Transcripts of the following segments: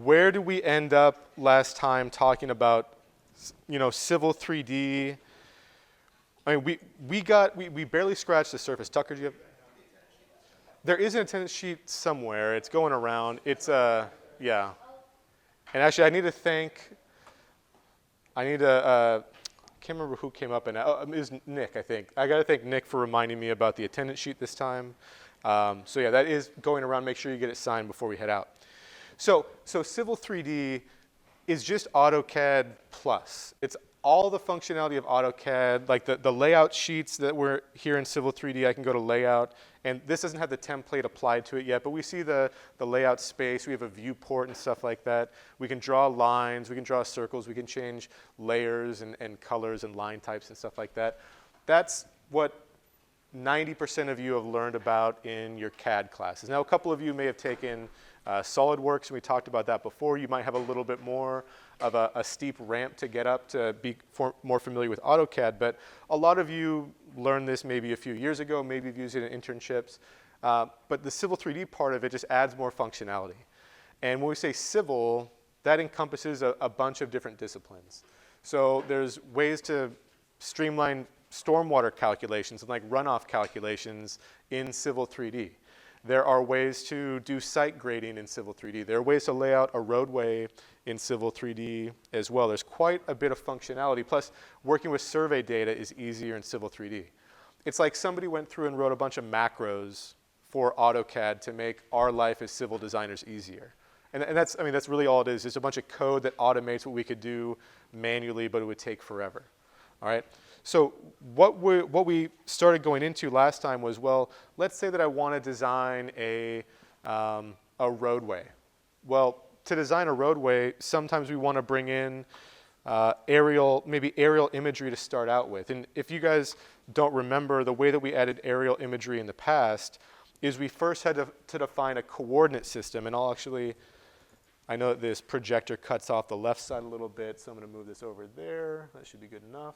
where did we end up last time talking about, Civil 3D? I mean, we barely scratched the surface. Tucker, do you have? There is an attendance sheet somewhere. It's going around. Yeah. And actually, can't remember who came up and, it was Nick, I think. I got to thank Nick for reminding me about the attendance sheet this time. So yeah, that is going around. Make sure you get it signed before we head out. So Civil 3D is just AutoCAD plus. It's all the functionality of AutoCAD, like the layout sheets that were here in Civil 3D. I can go to layout, and this doesn't have the template applied to it yet, but we see the layout space. We have a viewport and stuff like that. We can draw lines, we can draw circles, we can change layers and colors and line types and stuff like that. That's what 90% of you have learned about in your CAD classes. Now, a couple of you may have taken SolidWorks, and we talked about that before. You might have a little bit more of a steep ramp to get up to be more familiar with AutoCAD, but a lot of you learned this maybe a few years ago, maybe you've used it in internships, but the Civil 3D part of it just adds more functionality. And when we say civil, that encompasses a bunch of different disciplines. So there's ways to streamline stormwater calculations and like runoff calculations in Civil 3D. There are ways to do site grading in Civil 3D. There are ways to lay out a roadway in Civil 3D as well. There's quite a bit of functionality. Plus, working with survey data is easier in Civil 3D. It's like somebody went through and wrote a bunch of macros for AutoCAD to make our life as civil designers easier. And that's really all it is. It's a bunch of code that automates what we could do manually, but it would take forever. All right? So what we started going into last time was, well, let's say that I want to design a roadway. Well, to design a roadway, sometimes we want to bring in aerial imagery to start out with. And if you guys don't remember, the way that we added aerial imagery in the past is we first had to define a coordinate system. And I know that this projector cuts off the left side a little bit, so I'm going to move this over there. That should be good enough.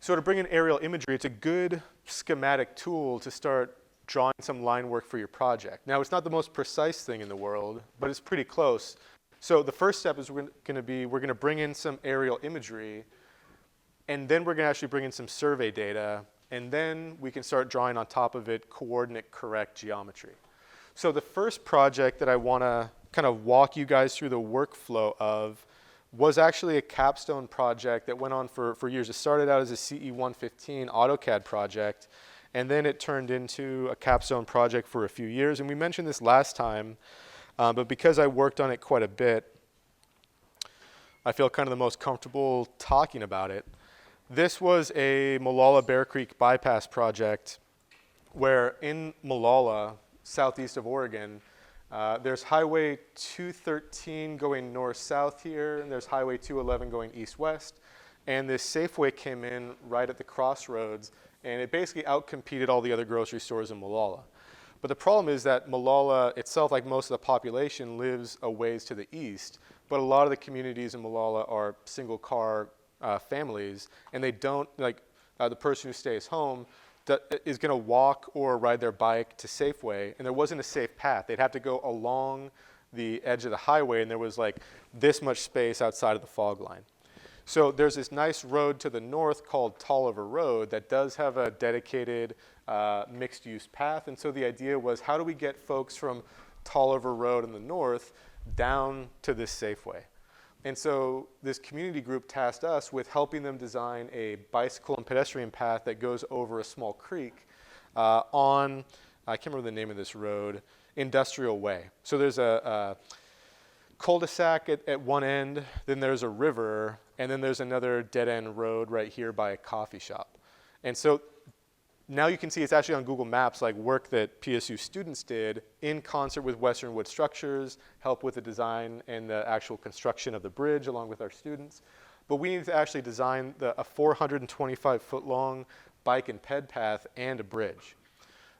So to bring in aerial imagery, it's a good schematic tool to start drawing some line work for your project. Now, it's not the most precise thing in the world, but it's pretty close. So the first step is we're going to bring in some aerial imagery, and then we're going to actually bring in some survey data, and then we can start drawing on top of it coordinate correct geometry. So the first project that I want to kind of walk you guys through the workflow of was actually a capstone project that went on for years. It started out as a CE 115 AutoCAD project, and then it turned into a capstone project for a few years. And we mentioned this last time, but because I worked on it quite a bit, I feel kind of the most comfortable talking about it. This was a Molalla Bear Creek bypass project where in Molalla, southeast of Oregon, there's Highway 213 going north-south here, and there's Highway 211 going east-west. And this Safeway came in right at the crossroads, and it basically outcompeted all the other grocery stores in Molalla. But the problem is that Molalla itself, like most of the population, lives a ways to the east. But a lot of the communities in Molalla are single-car families, and they don't, the person who stays home is going to walk or ride their bike to Safeway, and there wasn't a safe path. They'd have to go along the edge of the highway, and there was like this much space outside of the fog line. So there's this nice road to the north called Tolliver Road that does have a dedicated mixed-use path, and so the idea was, how do we get folks from Tolliver Road in the north down to this Safeway? And so this community group tasked us with helping them design a bicycle and pedestrian path that goes over a small creek on, I can't remember the name of this road, Industrial Way. So there's a cul-de-sac at one end, then there's a river, and then there's another dead-end road right here by a coffee shop. And so now you can see it's actually on Google Maps, like work that PSU students did in concert with Western Wood Structures, help with the design and the actual construction of the bridge along with our students. But we needed to actually design a 425-foot long bike and ped path and a bridge.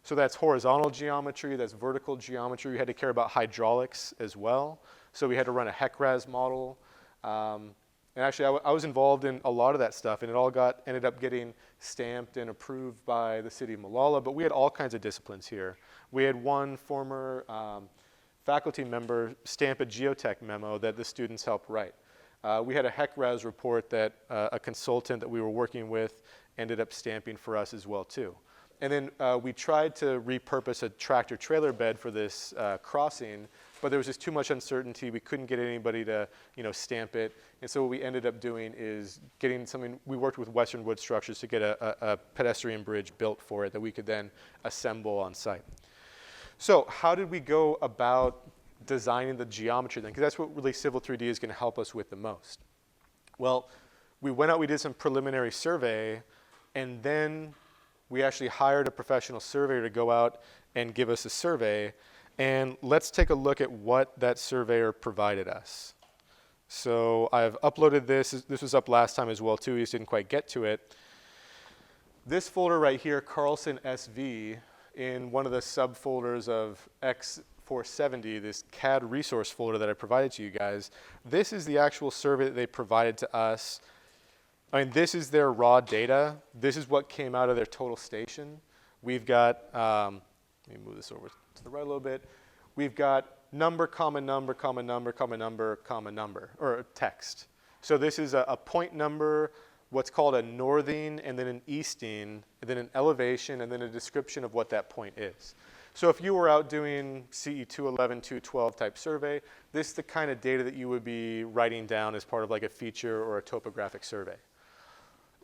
So that's horizontal geometry, that's vertical geometry. We had to care about hydraulics as well. So we had to run a HEC-RAS model. And actually, I was involved in a lot of that stuff, and it all ended up getting stamped and approved by the city of Molalla, but we had all kinds of disciplines here. We had one former faculty member stamp a geotech memo that the students helped write. We had a HEC-RAS report that a consultant that we were working with ended up stamping for us as well too. And then we tried to repurpose a tractor trailer bed for this crossing, but there was just too much uncertainty. We couldn't get anybody to, stamp it. And so what we ended up doing is getting something. We worked with Western Wood Structures to get a pedestrian bridge built for it that we could then assemble on site. So how did we go about designing the geometry then? Because that's what really Civil 3D is going to help us with the most. Well, we went out, we did some preliminary survey, and then we actually hired a professional surveyor to go out and give us a survey. And let's take a look at what that surveyor provided us. So I've uploaded this. This was up last time as well too. We just didn't quite get to it. This folder right here, Carlson SV, in one of the subfolders of X470, this CAD resource folder that I provided to you guys, this is the actual survey that they provided to us. I mean, this is their raw data. This is what came out of their total station. We've got, let me move this over to the right a little bit. We've got number, comma, number, comma, number, comma, number, comma, number, or text. So this is a point number, what's called a northing, and then an easting, and then an elevation, and then a description of what that point is. So if you were out doing CE 211, 212 type survey, this is the kind of data that you would be writing down as part of like a feature or a topographic survey.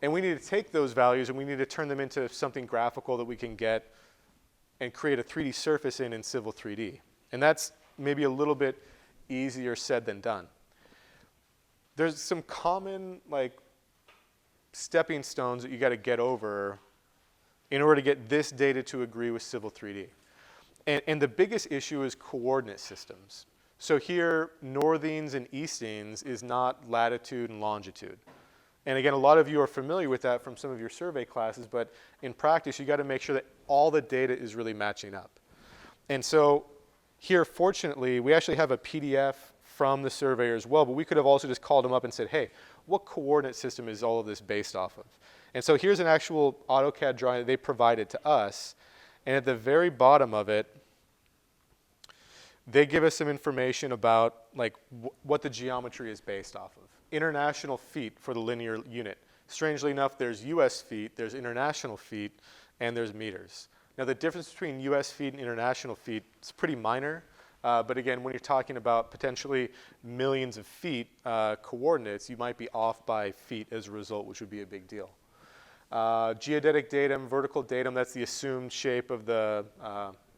And we need to take those values and we need to turn them into something graphical that we can get and create a 3D surface in Civil 3D. And that's maybe a little bit easier said than done. There's some common stepping stones that you got to get over in order to get this data to agree with Civil 3D. And the biggest issue is coordinate systems. So here, northings and eastings is not latitude and longitude. And again, a lot of you are familiar with that from some of your survey classes, but in practice, you got to make sure that all the data is really matching up. And so here, fortunately, we actually have a PDF from the surveyor as well, but we could have also just called them up and said, hey, what coordinate system is all of this based off of? And so here's an actual AutoCAD drawing that they provided to us. And at the very bottom of it, they give us some information about what the geometry is based off of. International feet for the linear unit. Strangely enough, there's US feet, there's international feet, and there's meters. Now the difference between US feet and international feet is pretty minor, but again, when you're talking about potentially millions of feet coordinates, you might be off by feet as a result, which would be a big deal. Geodetic datum, vertical datum, that's the assumed shape of the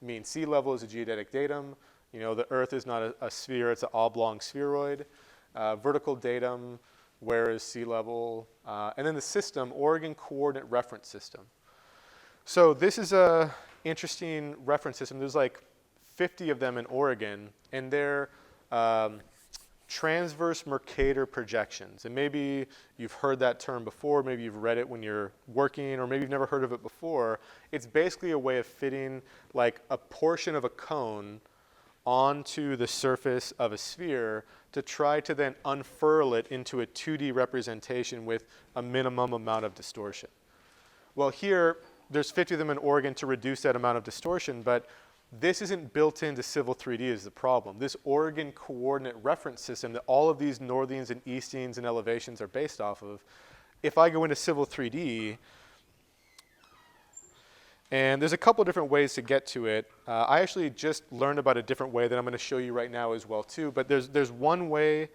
mean sea level is a geodetic datum. The Earth is not a sphere, it's an oblong spheroid. Vertical datum, where is sea level, and then the system, Oregon Coordinate Reference System. So this is a interesting reference system. There's 50 of them in Oregon, and they're transverse Mercator projections. And maybe you've heard that term before, maybe you've read it when you're working, or maybe you've never heard of it before. It's basically a way of fitting a portion of a cone onto the surface of a sphere to try to then unfurl it into a 2D representation with a minimum amount of distortion. Well, here, there's 50 of them in Oregon to reduce that amount of distortion, but this isn't built into Civil 3D is the problem. This Oregon Coordinate Reference System that all of these northings and eastings and elevations are based off of, if I go into Civil 3D, and there's a couple different ways to get to it. I actually just learned about a different way that I'm going to show you right now as well too, but there's one way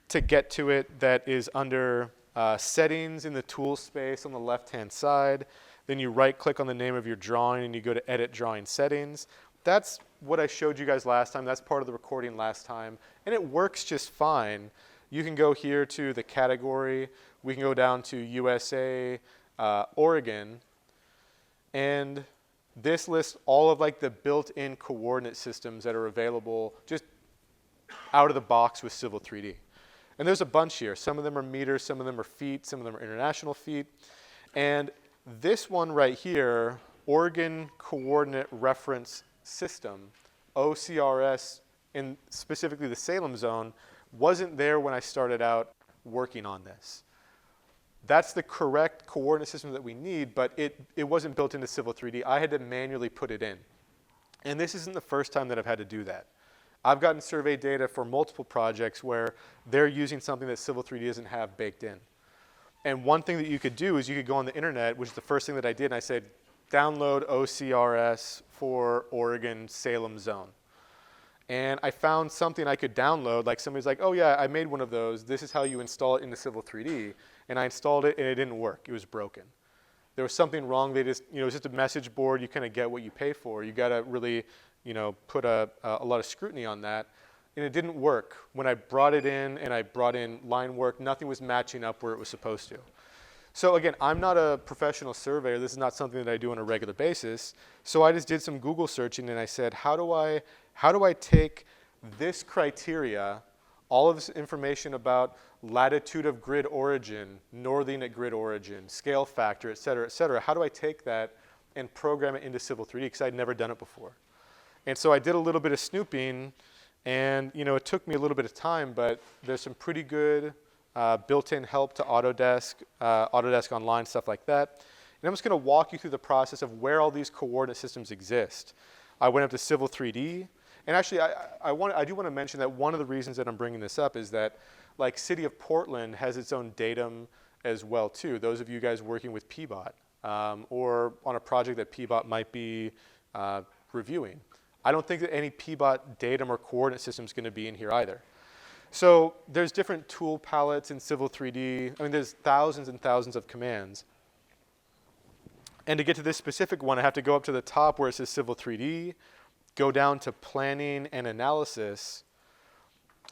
to get to it that is under settings in the tool space on the left-hand side. Then you right-click on the name of your drawing and you go to Edit Drawing Settings. That's what I showed you guys last time. That's part of the recording last time, and it works just fine. You can go here to the category. We can go down to USA, Oregon, and this lists all of the built-in coordinate systems that are available just out of the box with Civil 3D. And there's a bunch here. Some of them are meters, some of them are feet, some of them are international feet. And this one right here, Oregon Coordinate Reference System, OCRS, in specifically the Salem zone, wasn't there when I started out working on this. That's the correct coordinate system that we need, but it wasn't built into Civil 3D. I had to manually put it in. And this isn't the first time that I've had to do that. I've gotten survey data for multiple projects where they're using something that Civil 3D doesn't have baked in. And one thing that you could do is you could go on the internet, which is the first thing that I did, and I said, download OCRS for Oregon Salem zone. And I found something I could download, like somebody's like, oh yeah, I made one of those. This is how you install it into Civil 3D. And I installed it and it didn't work. It was broken. There was something wrong. They just, it was just a message board. You kind of get what you pay for. You got to really, put a lot of scrutiny on that. And it didn't work. When I brought it in and I brought in line work, nothing was matching up where it was supposed to. So again, I'm not a professional surveyor. This is not something that I do on a regular basis. So I just did some Google searching and I said, how do I take this criteria, all of this information about latitude of grid origin, northing at grid origin, scale factor, et cetera, how do I take that and program it into Civil 3D? Because I'd never done it before. And so I did a little bit of snooping, and it took me a little bit of time, but there's some pretty good built-in help to Autodesk, Autodesk Online, stuff like that. And I'm just going to walk you through the process of where all these coordinate systems exist. I went up to Civil 3D, and actually I do want to mention that one of the reasons that I'm bringing this up is that like City of Portland has its own datum as well too. Those of you guys working with PBOT or on a project that PBOT might be reviewing. I don't think that any PBOT datum or coordinate system is going to be in here either. So there's different tool palettes in Civil 3D. I mean, there's thousands and thousands of commands. And to get to this specific one, I have to go up to the top where it says Civil 3D, go down to Planning and Analysis,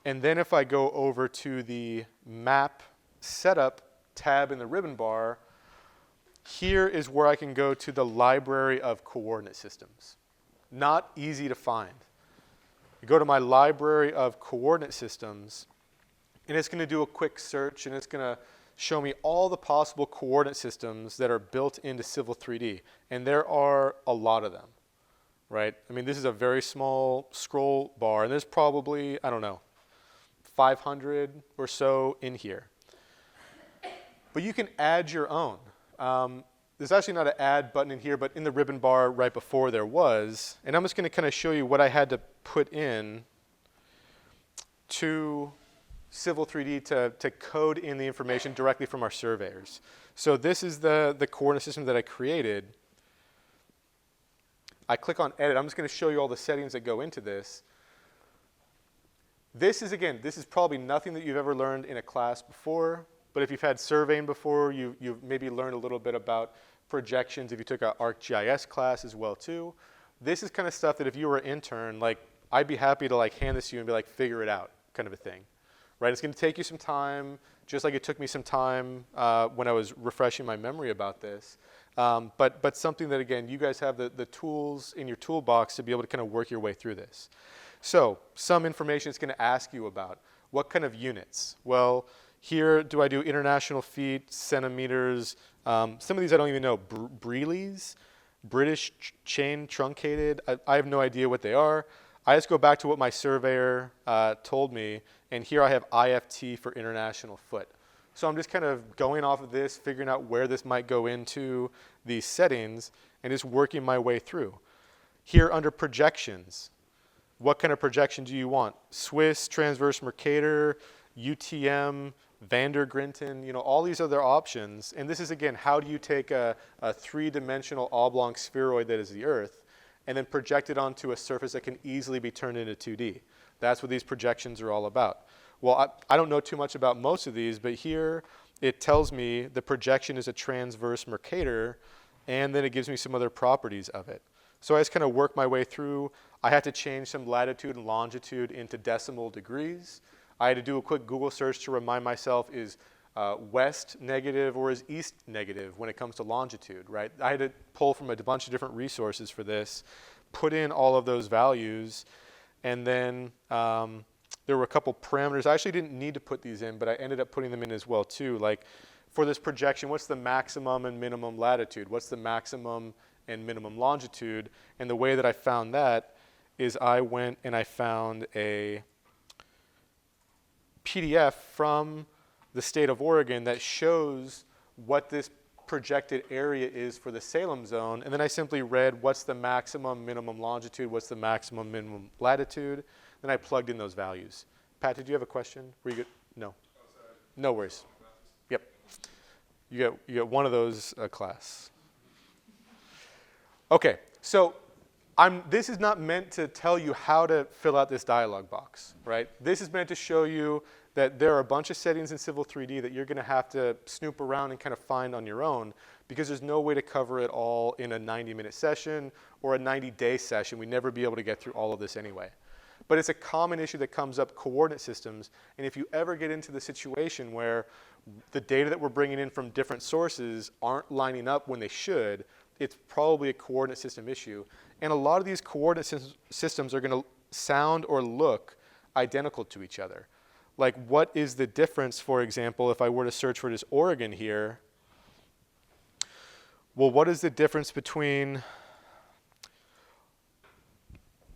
and then if I go over to the Map Setup tab in the ribbon bar, here is where I can go to the Library of Coordinate Systems. Not easy to find. You go to my Library of Coordinate Systems, and it's going to do a quick search, and it's going to show me all the possible coordinate systems that are built into Civil 3D. And there are a lot of them, right? I mean, this is a very small scroll bar, and there's probably, I don't know, 500 or so in here. But you can add your own. There's actually not an add button in here, but in the ribbon bar right before there was. And I'm just going to kind of show you what I had to put in to Civil 3D to code in the information directly from our surveyors. So this is the coordinate system that I created. I click on Edit. I'm just going to show you all the settings that go into this. This is probably nothing that you've ever learned in a class before. But if you've had surveying before, you've maybe learned a little bit about projections if you took an ArcGIS class as well too. This is kind of stuff that if you were an intern, like I'd be happy to like hand this to you and be like, figure it out, kind of a thing. Right? It's going to take you some time, just like it took me some time when I was refreshing my memory about this. But something that, again, you guys have the tools in your toolbox to be able to kind of work your way through this. So some information it's going to ask you about. What kind of units? Well, here, do I do international feet, centimeters? Some of these I don't even know. Breelys, British chain truncated. I have no idea what they are. I just go back to what my surveyor told me, and here I have IFT for international foot. So I'm just kind of going off of this, figuring out where this might go into these settings, and just working my way through. Here under projections, what kind of projection do you want? Swiss, transverse Mercator, UTM, Van der Grinten, all these other options. And this is, again, how do you take a three-dimensional oblong spheroid that is the Earth and then project it onto a surface that can easily be turned into 2D? That's what these projections are all about. Well, I don't know too much about most of these, but here it tells me the projection is a transverse Mercator, and then it gives me some other properties of it. So I just kind of work my way through. I had to change some latitude and longitude into decimal degrees. I had to do a quick Google search to remind myself, is west negative or is east negative when it comes to longitude, right? I had to pull from a bunch of different resources for this, put in all of those values, and then there were a couple parameters. I actually didn't need to put these in, but I ended up putting them in as well too. Like for this projection, what's the maximum and minimum latitude? What's the maximum and minimum longitude? And the way that I found that is I went and I found a PDF from the state of Oregon that shows what this projected area is for the Salem zone, and then I simply read what's the maximum minimum longitude, what's the maximum minimum latitude. then I plugged in those values. Pat, did you have a question? Were you good? No. No worries. Yep. You get one of those a class. Okay, so this is not meant to tell you how to fill out this dialog box, right? This is meant to show you that there are a bunch of settings in Civil 3D that you're going to have to snoop around and kind of find on your own, because there's no way to cover it all in a 90-minute session or a 90-day session. We'd never be able to get through all of this anyway. But it's a common issue that comes up, coordinate systems, and if you ever get into the situation where the data that we're bringing in from different sources aren't lining up when they should, it's probably a coordinate system issue. And a lot of these coordinate systems are going to sound or look identical to each other. Like, what is the difference, for example, if I were to search for this Oregon here? Well, what is the difference between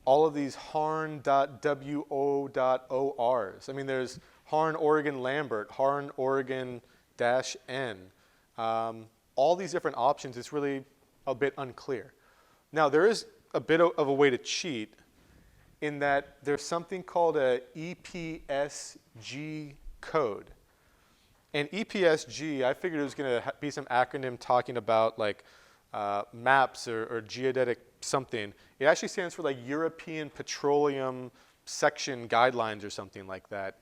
all of these harn.wo.ors? I mean, there's Harn Oregon Lambert, Harn Oregon -n. All these different options, it's really a bit unclear. Now, there is a bit of a way to cheat in that there's something called a EPSG code. And EPSG, I figured it was going to be some acronym talking about like maps or geodetic something. It actually stands for like European Petroleum Section Guidelines or something like that.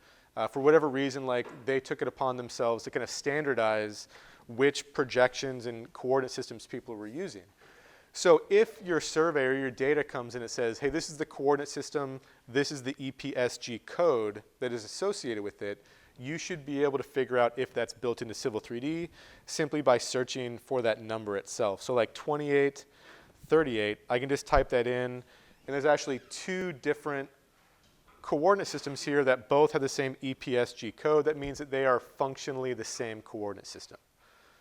For whatever reason, like they took it upon themselves to kind of standardize which projections and coordinate systems people were using. So if your survey or your data comes in and says, hey, this is the coordinate system, this is the EPSG code that is associated with it, you should be able to figure out if that's built into Civil 3D simply by searching for that number itself. So like 2838, I can just type that in, and there's actually two different coordinate systems here that both have the same EPSG code. That means that they are functionally the same coordinate system.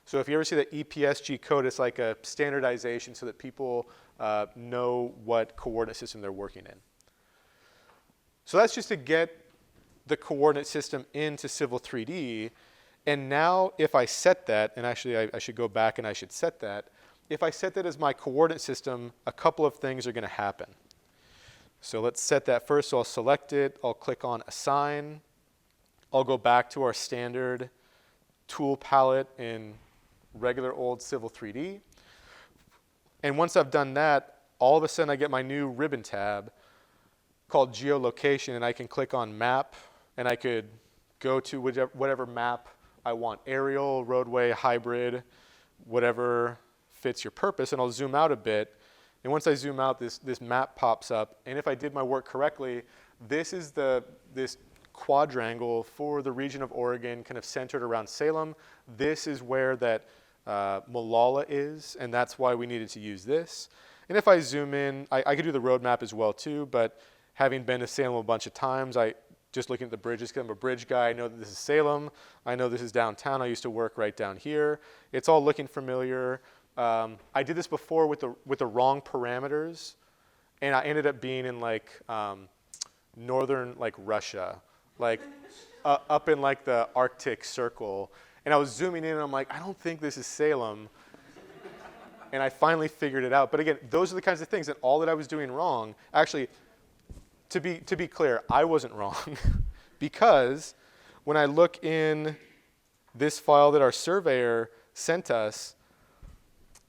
So if you ever see that EPSG code, it's like a standardization so that people know what coordinate system they're working in. So that's just to get the coordinate system into Civil 3D. And now if I set that, and actually I should go back and I should set that. If I set that as my coordinate system, a couple of things are going to happen. So let's set that first. So I'll select it. I'll click on Assign. I'll go back to our standard tool palette in regular old Civil 3D. And once I've done that, all of a sudden I get my new ribbon tab called Geolocation, and I can click on Map, and I could go to whatever map I want, aerial, roadway, hybrid, whatever fits your purpose, and I'll zoom out a bit. And once I zoom out, this map pops up, and if I did my work correctly, this is this quadrangle for the region of Oregon, kind of centered around Salem. This is where that Molalla is, and that's why we needed to use this. And if I zoom in, I could do the road map as well too, but having been to Salem a bunch of times, just looking at the bridges, because I'm a bridge guy, I know that this is Salem. I know this is downtown. I used to work right down here. It's all looking familiar. I did this before with the wrong parameters, and I ended up being in like northern like Russia, like up in like the Arctic Circle. And I was zooming in, and I'm like, I don't think this is Salem. And I finally figured it out. But again, those are the kinds of things that all that I was doing wrong. Actually, to be clear, I wasn't wrong, because when I look in this file that our surveyor sent us,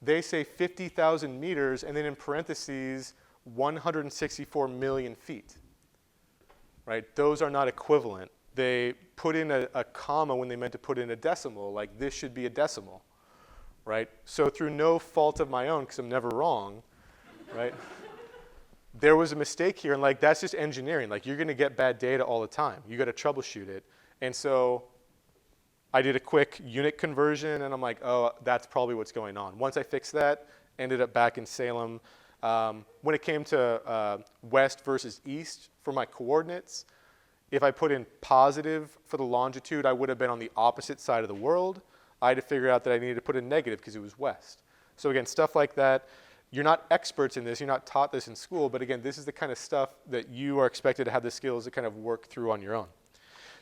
they say 50,000 meters, and then in parentheses, 164 million feet. Right? Those are not equivalent. They put in a comma when they meant to put in a decimal, like this should be a decimal. Right? So through no fault of my own, because I'm never wrong, right? There was a mistake here, and like that's just engineering. Like you're going to get bad data all the time. You got to troubleshoot it. And so I did a quick unit conversion, and I'm like, oh, that's probably what's going on. Once I fixed that, ended up back in Salem. When it came to west versus east for my coordinates, if I put in positive for the longitude, I would have been on the opposite side of the world. I had to figure out that I needed to put in negative because it was west. So again, stuff like that. You're not experts in this. You're not taught this in school. But again, this is the kind of stuff that you are expected to have the skills to kind of work through on your own.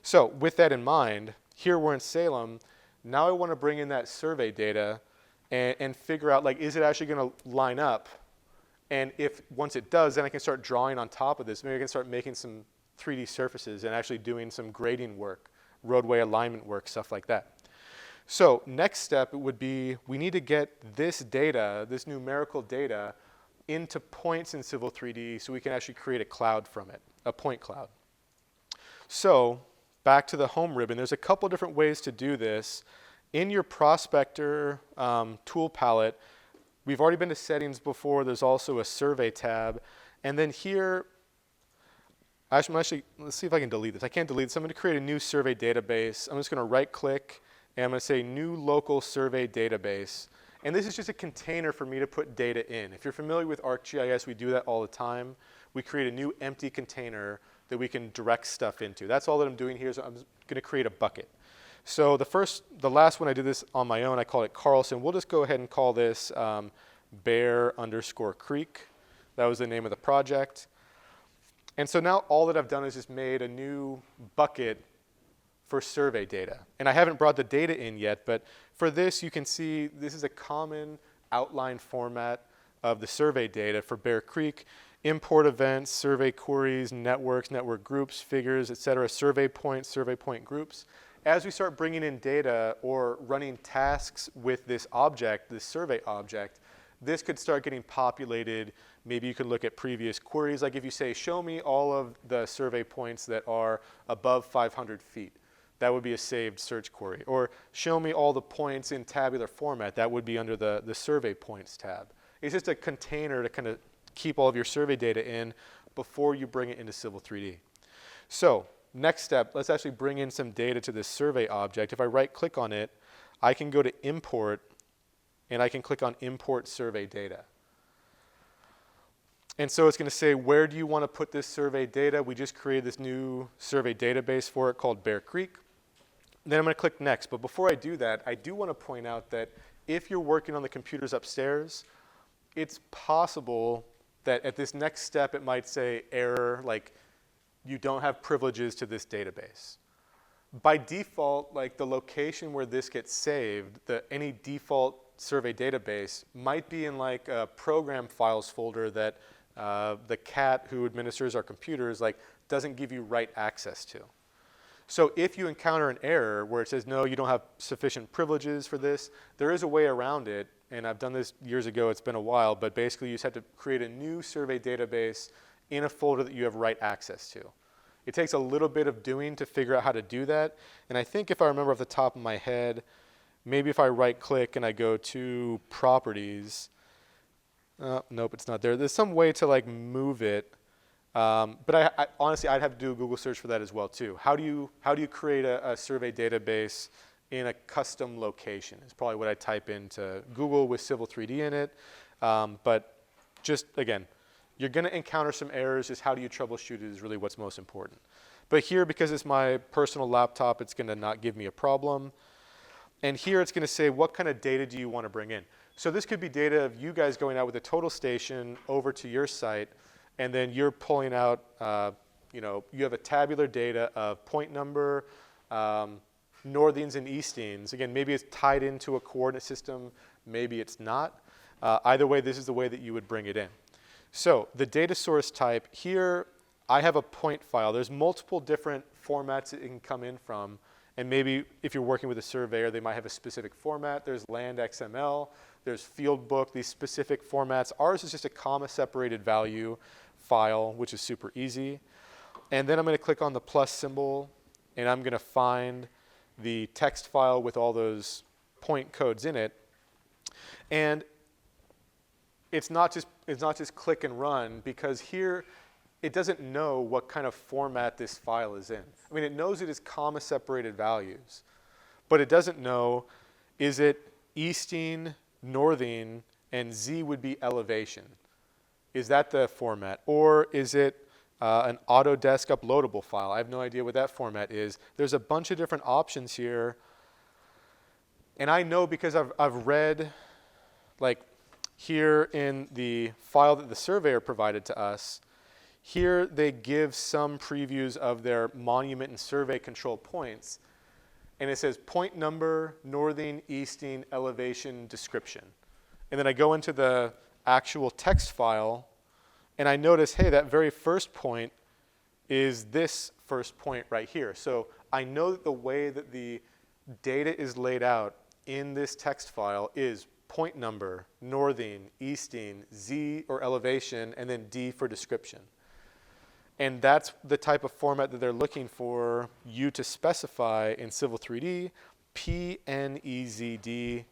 So with that in mind, here we're in Salem. Now I want to bring in that survey data and figure out, like, is it actually going to line up? And if once it does, then I can start drawing on top of this. Maybe I can start making some 3D surfaces and actually doing some grading work, roadway alignment work, stuff like that. So next step would be we need to get this data, this numerical data, into points in Civil 3D so we can actually create a cloud from it, a point cloud. So back to the home ribbon, there's a couple different ways to do this. In your prospector tool palette, we've already been to settings before. There's also a survey tab. And then here, actually, let's see if I can delete this. I can't delete this. I'm going to create a new survey database. I'm just going to right click and I'm going to say new local survey database. And this is just a container for me to put data in. If you're familiar with ArcGIS, we do that all the time. We create a new empty container that we can direct stuff into. That's all that I'm doing here is I'm going to create a bucket. So the last one I did this on my own, I called it Carlson. We'll just go ahead and call this Bear_Creek. That was the name of the project. And so now all that I've done is just made a new bucket for survey data. And I haven't brought the data in yet, but for this you can see this is a common outline format of the survey data for Bear Creek. Import events, survey queries, networks, network groups, figures, et cetera, survey point groups. As we start bringing in data or running tasks with this object, this survey object, this could start getting populated. Maybe you could look at previous queries. Like if you say, show me all of the survey points that are above 500 feet. That would be a saved search query. Or show me all the points in tabular format. That would be under the survey points tab. It's just a container to kind of keep all of your survey data in before you bring it into Civil 3D. So next step, let's actually bring in some data to this survey object. If I right click on it, I can go to import and I can click on import survey data. And so it's going to say, where do you want to put this survey data? We just created this new survey database for it called Bear Creek. Then I'm going to click next. But before I do that, I do want to point out that if you're working on the computers upstairs, it's possible that at this next step it might say error, like you don't have privileges to this database. By default, like the location where this gets saved, any default survey database might be in like a program files folder that the cat who administers our computers like doesn't give you right access to. So if you encounter an error where it says, no, you don't have sufficient privileges for this, there is a way around it. And I've done this years ago, it's been a while, but basically you just have to create a new survey database in a folder that you have right access to. It takes a little bit of doing to figure out how to do that. And I think if I remember off the top of my head, maybe if I right click and I go to properties, nope, it's not there. There's some way to like move it. But I honestly, I'd have to do a Google search for that as well too. How do you create a survey database in a custom location? Is probably what I type into Google with Civil 3D in it. But just again, you're going to encounter some errors. Just how do you troubleshoot it is really what's most important. But here, because it's my personal laptop, it's going to not give me a problem. And here it's going to say, what kind of data do you want to bring in? So this could be data of you guys going out with a total station over to your site, and then you're pulling out, you have a tabular data of point number, northings and eastings. Again, maybe it's tied into a coordinate system, maybe it's not. Either way, this is the way that you would bring it in. So the data source type, here I have a point file. There's multiple different formats it can come in from. And maybe if you're working with a surveyor, they might have a specific format. There's land XML, there's field book, these specific formats. Ours is just a comma separated value file, which is super easy. And then I'm going to click on the plus symbol, and I'm going to find the text file with all those point codes in it. And it's not just click and run, because here it doesn't know what kind of format this file is in. I mean, it knows it is comma separated values, but it doesn't know, is it easting, northing, and Z would be elevation. Is that the format? Or is it an Autodesk uploadable file? I have no idea what that format is. There's a bunch of different options here. And I know because I've read, like here in the file that the surveyor provided to us, here they give some previews of their monument and survey control points. And it says point number, northing, easting, elevation, description. And then I go into the actual text file, and I notice, hey, that very first point is this first point right here. So I know that the way that the data is laid out in this text file is point number, northing, easting, Z or elevation, and then D for description. And that's the type of format that they're looking for you to specify in Civil 3D, PNEZD,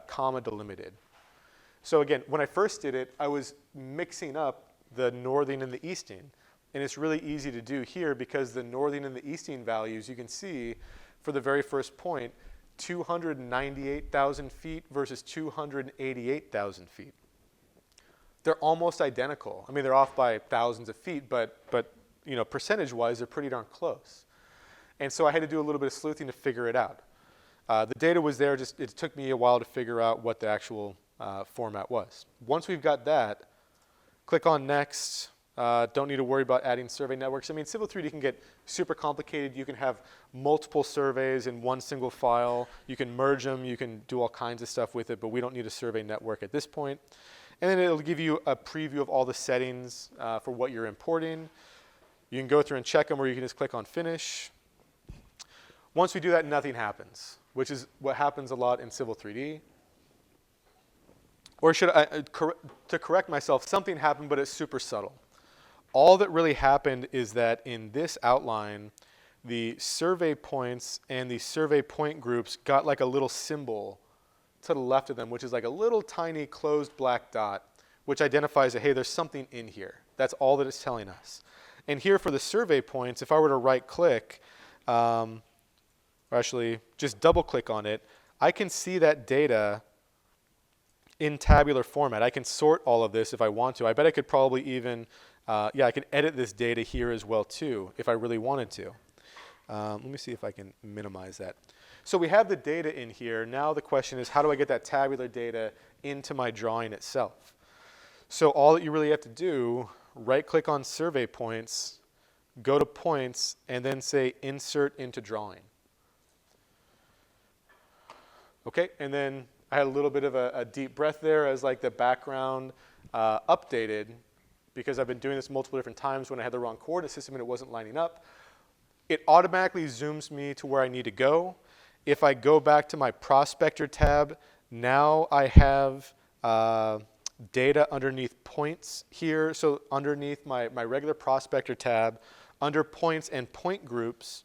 comma delimited. So again, when I first did it, I was mixing up the northing and the easting. And it's really easy to do here because the northing and the easting values, you can see for the very first point, 298,000 feet versus 288,000 feet. They're almost identical. I mean, they're off by thousands of feet, but you know, percentage-wise, they're pretty darn close. And so I had to do a little bit of sleuthing to figure it out. The data was there, just it took me a while to figure out what the actual format was. Once we've got that, click on Next. Don't need to worry about adding survey networks. I mean, Civil 3D can get super complicated. You can have multiple surveys in one single file. You can merge them. You can do all kinds of stuff with it, but we don't need a survey network at this point. And then it'll give you a preview of all the settings for what you're importing. You can go through and check them, or you can just click on Finish. Once we do that, nothing happens, which is what happens a lot in Civil 3D. Or should I, to correct myself, something happened, but it's super subtle. All that really happened is that in this outline, the survey points and the survey point groups got like a little symbol to the left of them, which is like a little tiny closed black dot, which identifies that, hey, there's something in here. That's all that it's telling us. And here for the survey points, if I were to right-click, or actually just double-click on it, I can see that data in tabular format. I can sort all of this if I want to. I bet I could probably even, I can edit this data here as well too, if I really wanted to. Let me see if I can minimize that. So we have the data in here. Now the question is, how do I get that tabular data into my drawing itself? So all that you really have to do, right-click on survey points, go to points, and then say Insert into Drawing. Okay, and then I had a little bit of a deep breath there as like the background updated, because I've been doing this multiple different times when I had the wrong coordinate system and it wasn't lining up. It automatically zooms me to where I need to go. If I go back to my Prospector tab, now I have data underneath points here. So underneath my regular Prospector tab, under points and point groups,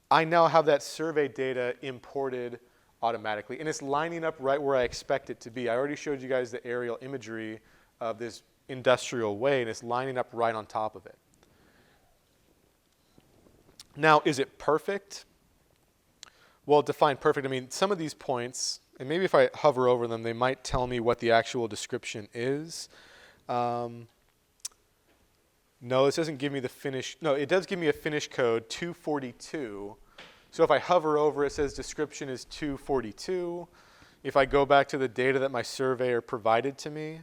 I now have that survey data imported automatically. And it's lining up right where I expect it to be. I already showed you guys the aerial imagery of this industrial way, and it's lining up right on top of it. Now, is it perfect? Well, define perfect, I mean, some of these points, and maybe if I hover over them, they might tell me what the actual description is. No, this doesn't give me the finish. No, it does give me a finish code, 242. So if I hover over, it says description is 242. If I go back to the data that my surveyor provided to me,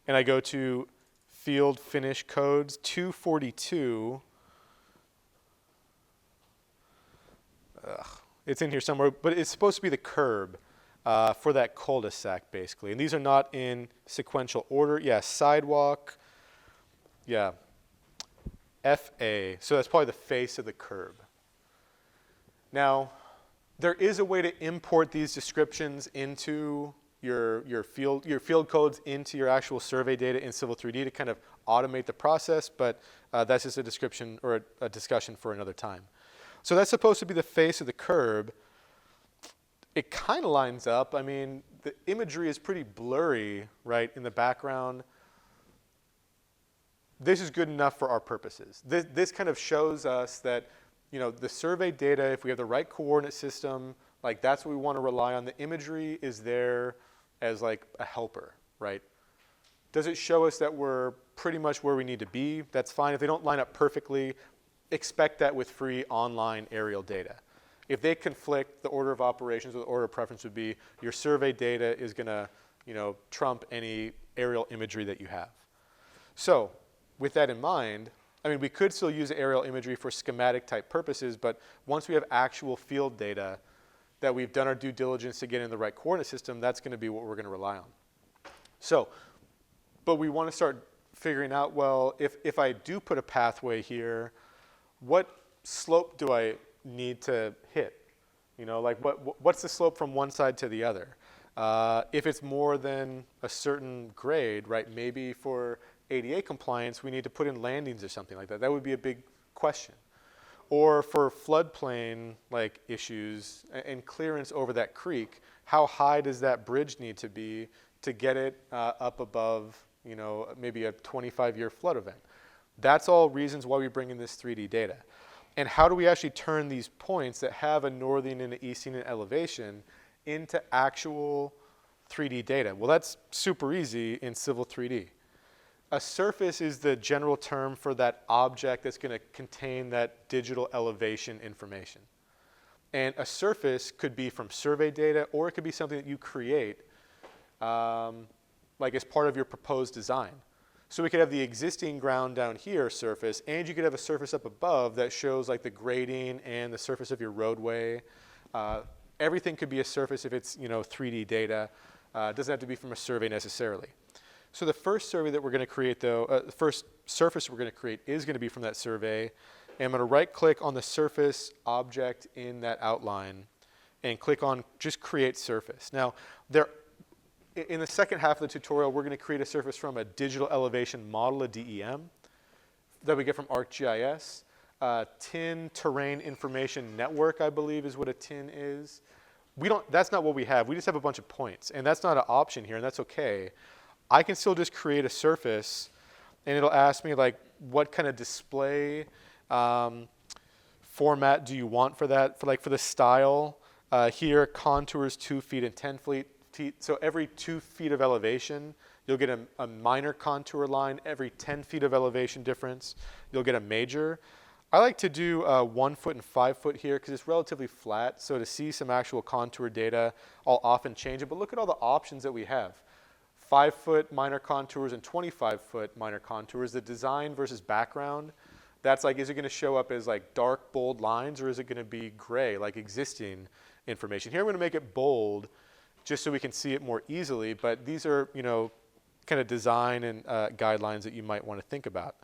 and I go to field finish codes, 242, it's in here somewhere, but it's supposed to be the curb for that cul-de-sac, basically. And these are not in sequential order. Yeah, sidewalk, yeah, FA. So that's probably the face of the curb. Now, there is a way to import these descriptions into your field codes into your actual survey data in Civil 3D to kind of automate the process, but that's just a description or a discussion for another time. So that's supposed to be the face of the curb. It kind of lines up. I mean, the imagery is pretty blurry, right, in the background. This is good enough for our purposes. This kind of shows us that, you know, the survey data, if we have the right coordinate system, like that's what we want to rely on. The imagery is there as like a helper, right? Does it show us that we're pretty much where we need to be? That's fine. If they don't line up perfectly, expect that with free online aerial data. If they conflict, the order of operations or the order of preference would be your survey data is going to, you know, trump any aerial imagery that you have. So with that in mind, I mean, we could still use aerial imagery for schematic type purposes, but once we have actual field data that we've done our due diligence to get in the right coordinate system, that's going to be what we're going to rely on. So, but we want to start figuring out, well, if I do put a pathway here, what slope do I need to hit? You know, like what's the slope from one side to the other? If it's more than a certain grade, right, maybe for ADA compliance, we need to put in landings or something like that. That would be a big question. Or for floodplain like issues and clearance over that creek, how high does that bridge need to be to get it up above, you know, maybe a 25-year flood event? That's all reasons why we bring in this 3D data. And how do we actually turn these points that have a northern and an eastern elevation into actual 3D data? Well, that's super easy in Civil 3D. A surface is the general term for that object that's going to contain that digital elevation information. And a surface could be from survey data, or it could be something that you create like as part of your proposed design. So we could have the existing ground down here surface, and you could have a surface up above that shows like the grading and the surface of your roadway. Everything could be a surface if it's, you know, 3D data. It doesn't have to be from a survey necessarily. So the first survey that we're going to create, though, the first surface we're going to create is going to be from that survey. And I'm going to right-click on the surface object in that outline and click on just create surface. Now, in the second half of the tutorial, we're going to create a surface from a digital elevation model, a DEM, that we get from ArcGIS. TIN Terrain Information Network, I believe, is what a TIN is. That's not what we have. We just have a bunch of points. And that's not an option here, and that's OK. I can still just create a surface, and it'll ask me, like, what kind of display format do you want for that? For the style, here, contours 2 feet and 10 feet. So every 2 feet of elevation, you'll get a minor contour line. Every 10 feet of elevation difference, you'll get a major. I like to do 1 foot and 5 foot here because it's relatively flat. So to see some actual contour data, I'll often change it. But look at all the options that we have. 5 foot minor contours and 25 foot minor contours. The design versus background, that's like, is it going to show up as like dark, bold lines, or is it going to be gray, like existing information? Here I'm going to make it bold just so we can see it more easily. But these are, you know, kind of design and guidelines that you might want to think about.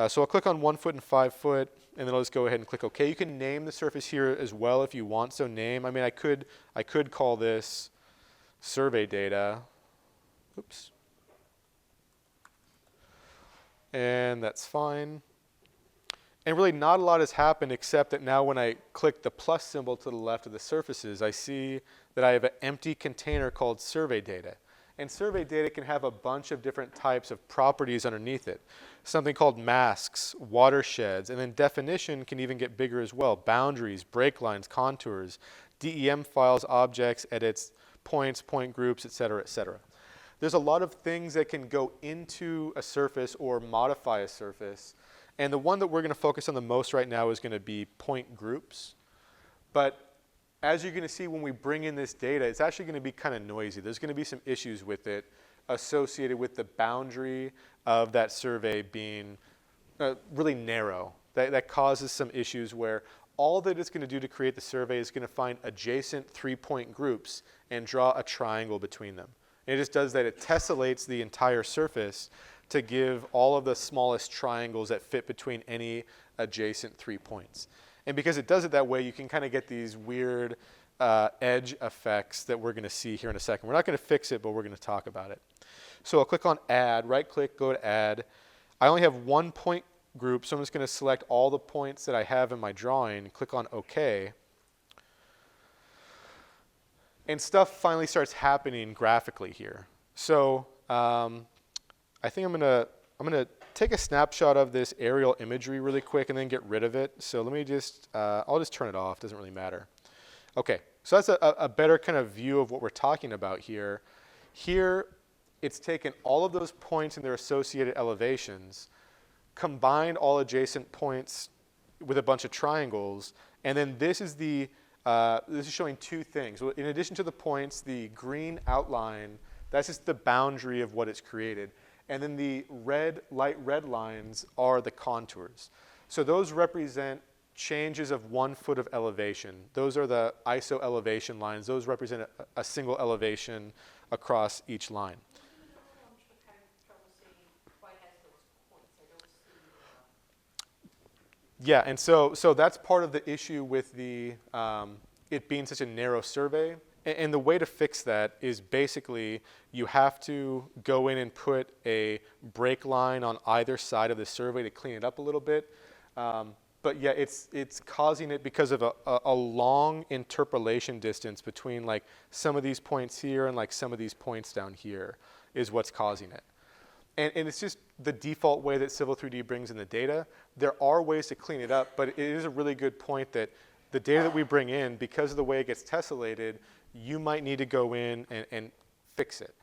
So I'll click on 1 foot and 5 foot, and then I'll just go ahead and click OK. You can name the surface here as well if you want. So name, I mean, I could call this survey data. Oops. And that's fine. And really not a lot has happened except that now when I click the plus symbol to the left of the surfaces, I see that I have an empty container called survey data. And survey data can have a bunch of different types of properties underneath it. Something called masks, watersheds, and then definition can even get bigger as well. Boundaries, break lines, contours, DEM files, objects, edits, points, point groups, et cetera, et cetera. There's a lot of things that can go into a surface or modify a surface. And the one that we're going to focus on the most right now is going to be point groups. But as you're going to see when we bring in this data, it's actually going to be kind of noisy. There's going to be some issues with it associated with the boundary of that survey being really narrow. That causes some issues where all that it's going to do to create the survey is going to find adjacent 3-point groups and draw a triangle between them. And it just does that. It tessellates the entire surface to give all of the smallest triangles that fit between any adjacent 3 points. And because it does it that way, you can kind of get these weird edge effects that we're going to see here in a second. We're not going to fix it, but we're going to talk about it. So I'll click on Add, right-click, go to Add. I only have 1 point group, so I'm just going to select all the points that I have in my drawing, click on OK. And stuff finally starts happening graphically here. So I think I'm gonna take a snapshot of this aerial imagery really quick and then get rid of it. So let me just, I'll just turn it off, doesn't really matter. Okay, so that's a better kind of view of what we're talking about here. Here, it's taken all of those points and their associated elevations, combined all adjacent points with a bunch of triangles, and then this is showing two things. Well, in addition to the points, the green outline, that's just the boundary of what it's created. And then the light red lines are the contours. So those represent changes of 1 foot of elevation. Those are the ISO elevation lines. Those represent a single elevation across each line. Yeah, and so that's part of the issue with the it being such a narrow survey. And the way to fix that is basically you have to go in and put a break line on either side of the survey to clean it up a little bit. But yeah, it's causing it because of a long interpolation distance between like some of these points here and like some of these points down here is what's causing it. And it's just the default way that Civil 3D brings in the data. There are ways to clean it up, but it is a really good point that the data that we bring in, because of the way it gets tessellated, you might need to go in and fix it.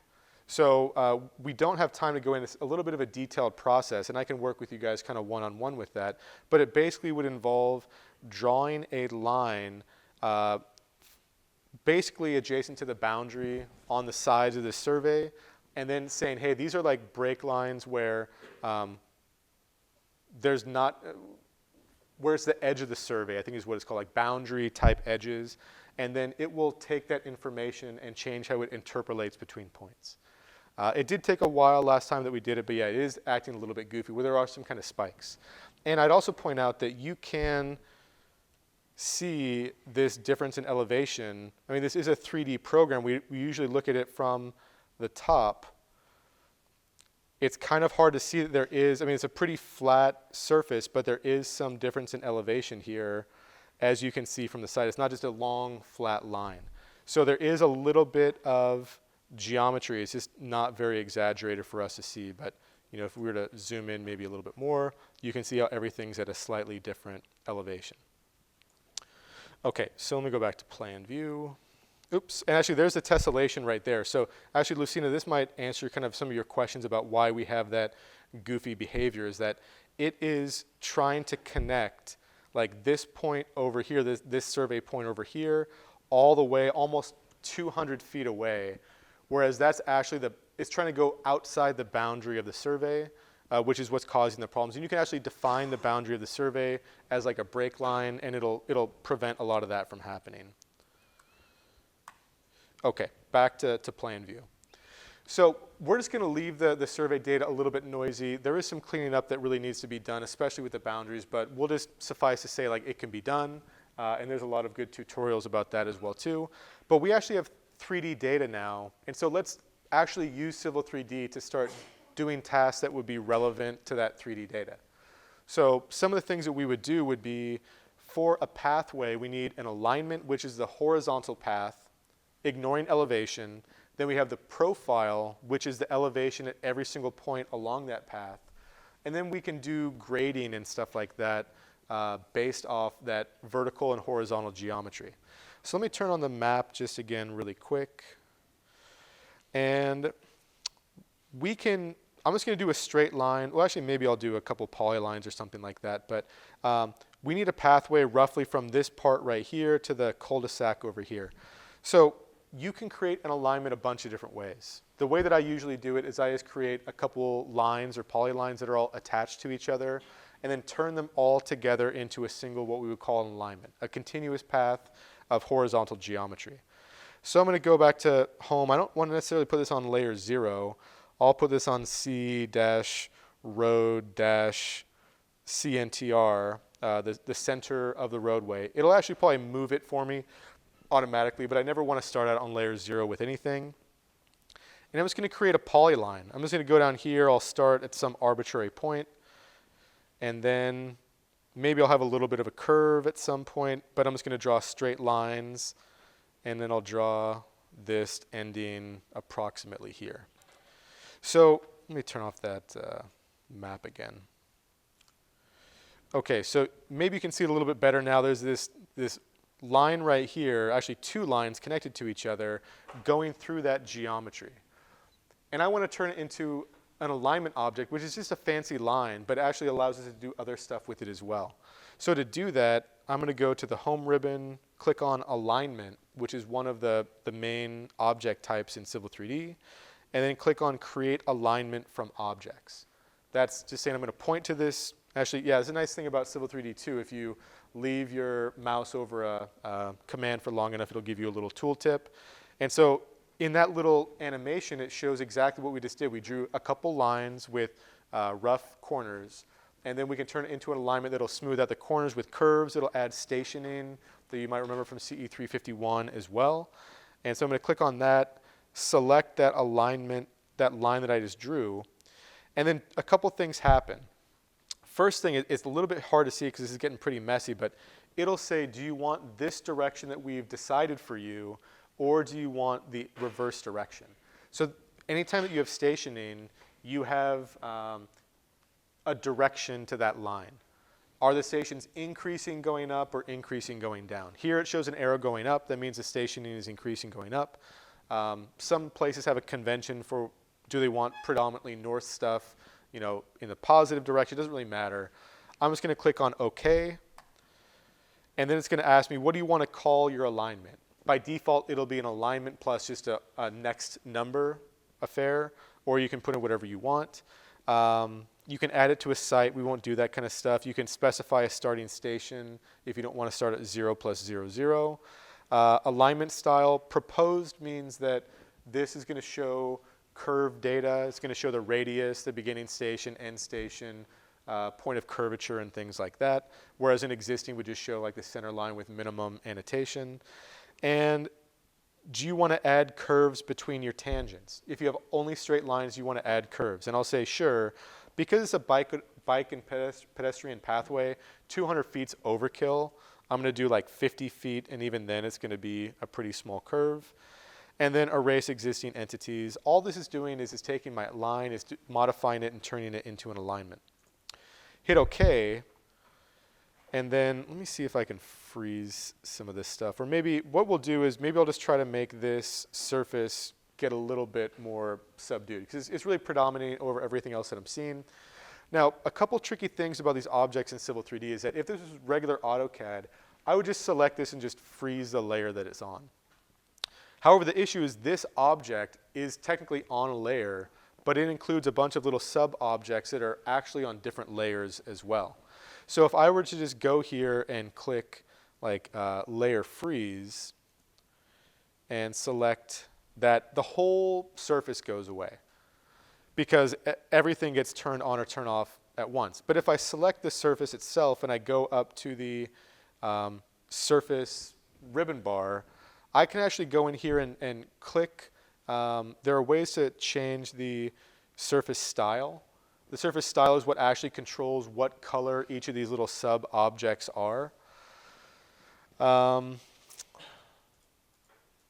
So we don't have time to go in. It's a little bit of a detailed process, and I can work with you guys kind of one-on-one with that. But it basically would involve drawing a line basically adjacent to the boundary on the sides of the survey, and then saying, hey, these are like break lines where there's not, where's the edge of the survey, I think is what it's called, like boundary type edges. And then it will take that information and change how it interpolates between points. It did take a while last time that we did it, but yeah, it is acting a little bit goofy where there are some kind of spikes. And I'd also point out that you can see this difference in elevation. I mean, this is a 3D program. We usually look at it from the top. It's kind of hard to see that there is, I mean, it's a pretty flat surface, but there is some difference in elevation here, as you can see from the side. It's not just a long, flat line. So there is a little bit of geometry. It's just not very exaggerated for us to see, but you know, if we were to zoom in maybe a little bit more, you can see how everything's at a slightly different elevation. Okay, so let me go back to plan view. Oops, and actually there's the tessellation right there. So actually, Lucina, this might answer kind of some of your questions about why we have that goofy behavior, is that it is trying to connect like this point over here, this survey point over here, all the way almost 200 feet away, whereas that's actually it's trying to go outside the boundary of the survey, which is what's causing the problems. And you can actually define the boundary of the survey as like a break line, and it'll prevent a lot of that from happening. Okay, back to plan view. So we're just going to leave the survey data a little bit noisy. There is some cleaning up that really needs to be done, especially with the boundaries, but we'll just suffice to say like it can be done, and there's a lot of good tutorials about that as well too. But we actually have 3D data now, and so let's actually use Civil 3D to start doing tasks that would be relevant to that 3D data. So some of the things that we would do would be, for a pathway, we need an alignment, which is the horizontal path, ignoring elevation. Then we have the profile, which is the elevation at every single point along that path. And then we can do grading and stuff like that based off that vertical and horizontal geometry. So let me turn on the map just again really quick. And I'm just going to do a straight line. Well, actually, maybe I'll do a couple polylines or something like that. But we need a pathway roughly from this part right here to the cul-de-sac over here. So you can create an alignment a bunch of different ways. The way that I usually do it is I just create a couple lines or polylines that are all attached to each other, and then turn them all together into a single, what we would call an alignment, a continuous path of horizontal geometry. So I'm going to go back to home. I don't want to necessarily put this on layer 0. I'll put this on C-road-CNTR, the center of the roadway. It'll actually probably move it for me automatically, but I never want to start out on layer 0 with anything. And I'm just going to create a polyline. I'm just going to go down here. I'll start at some arbitrary point, and then maybe I'll have a little bit of a curve at some point, but I'm just going to draw straight lines, and then I'll draw this ending approximately here. So let me turn off that map again. Okay, so maybe you can see it a little bit better now. There's this line right here, actually two lines connected to each other, going through that geometry. And I want to turn it into an alignment object, which is just a fancy line, but actually allows us to do other stuff with it as well. So to do that, I'm going to go to the home ribbon, click on alignment, which is one of the main object types in Civil 3D, and then click on create alignment from objects. That's just saying I'm going to point to this. Actually, yeah, it's a nice thing about Civil 3D too. If you leave your mouse over a command for long enough, it'll give you a little tooltip. And so in that little animation, it shows exactly what we just did. We drew a couple lines with rough corners, And then we can turn it into an alignment that'll smooth out the corners with curves. It'll add stationing that you might remember from CE 351 as well. And so I'm going to click on that, select that alignment, that line that I just drew, and then a couple things happen. First thing, it's a little bit hard to see because this is getting pretty messy, but it'll say, do you want this direction that we've decided for you, or do you want the reverse direction? So anytime that you have stationing, you have a direction to that line. Are the stations increasing going up or increasing going down? Here it shows an arrow going up. That means the stationing is increasing going up. Some places have a convention for, do they want predominantly north stuff, you know, in the positive direction? It doesn't really matter. I'm just going to click on OK. And then it's going to ask me, what do you want to call your alignment? By default, it'll be an alignment plus just a next number affair, or you can put in whatever you want. You can add it to a site. We won't do that kind of stuff. You can specify a starting station if you don't want to start at 0 plus 0, 0. Alignment style, proposed means that this is going to show curved data. It's going to show the radius, the beginning station, end station, point of curvature, and things like that. Whereas an existing would just show like the center line with minimum annotation. And do you want to add curves between your tangents? If you have only straight lines, you want to add curves. And I'll say sure. Because it's a bike and pedestrian pathway, 200 feet's overkill. I'm going to do like 50 feet, and even then it's going to be a pretty small curve. And then erase existing entities. All this is doing is taking my line, is modifying it and turning it into an alignment. Hit OK. And then let me see if I can freeze some of this stuff. Or maybe what we'll do is maybe I'll just try to make this surface get a little bit more subdued, because it's really predominating over everything else that I'm seeing. Now, a couple tricky things about these objects in Civil 3D is that if this was regular AutoCAD, I would just select this and just freeze the layer that it's on. However, the issue is this object is technically on a layer, but it includes a bunch of little sub-objects that are actually on different layers as well. So if I were to just go here and click like layer freeze and select that, the whole surface goes away because everything gets turned on or turned off at once. But if I select the surface itself and I go up to the surface ribbon bar, I can actually go in here and click. There are ways to change the surface style. The surface style is what actually controls what color each of these little sub-objects are.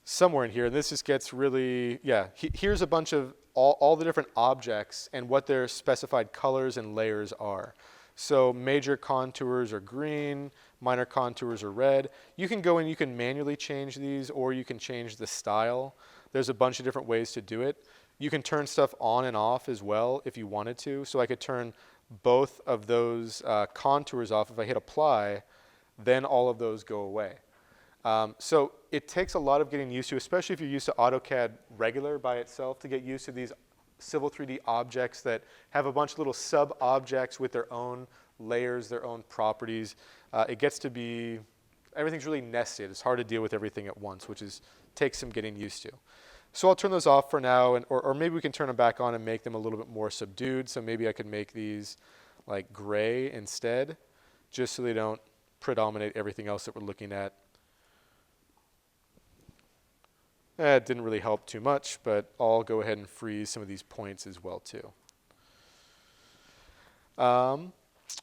Somewhere in here, and this just gets really, yeah, here's a bunch of all the different objects and what their specified colors and layers are. So major contours are green, minor contours are red. You can go in, you can manually change these, or you can change the style. There's a bunch of different ways to do it. You can turn stuff on and off as well if you wanted to. So I could turn both of those contours off. If I hit apply, then all of those go away. So it takes a lot of getting used to, especially if you're used to AutoCAD regular by itself, to get used to these Civil 3D objects that have a bunch of little sub-objects with their own layers, their own properties. It gets to be, everything's really nested. It's hard to deal with everything at once, which takes some getting used to. So I'll turn those off for now, or maybe we can turn them back on and make them a little bit more subdued. So maybe I could make these like gray instead, just so they don't predominate everything else that we're looking at. It didn't really help too much, but I'll go ahead and freeze some of these points as well too.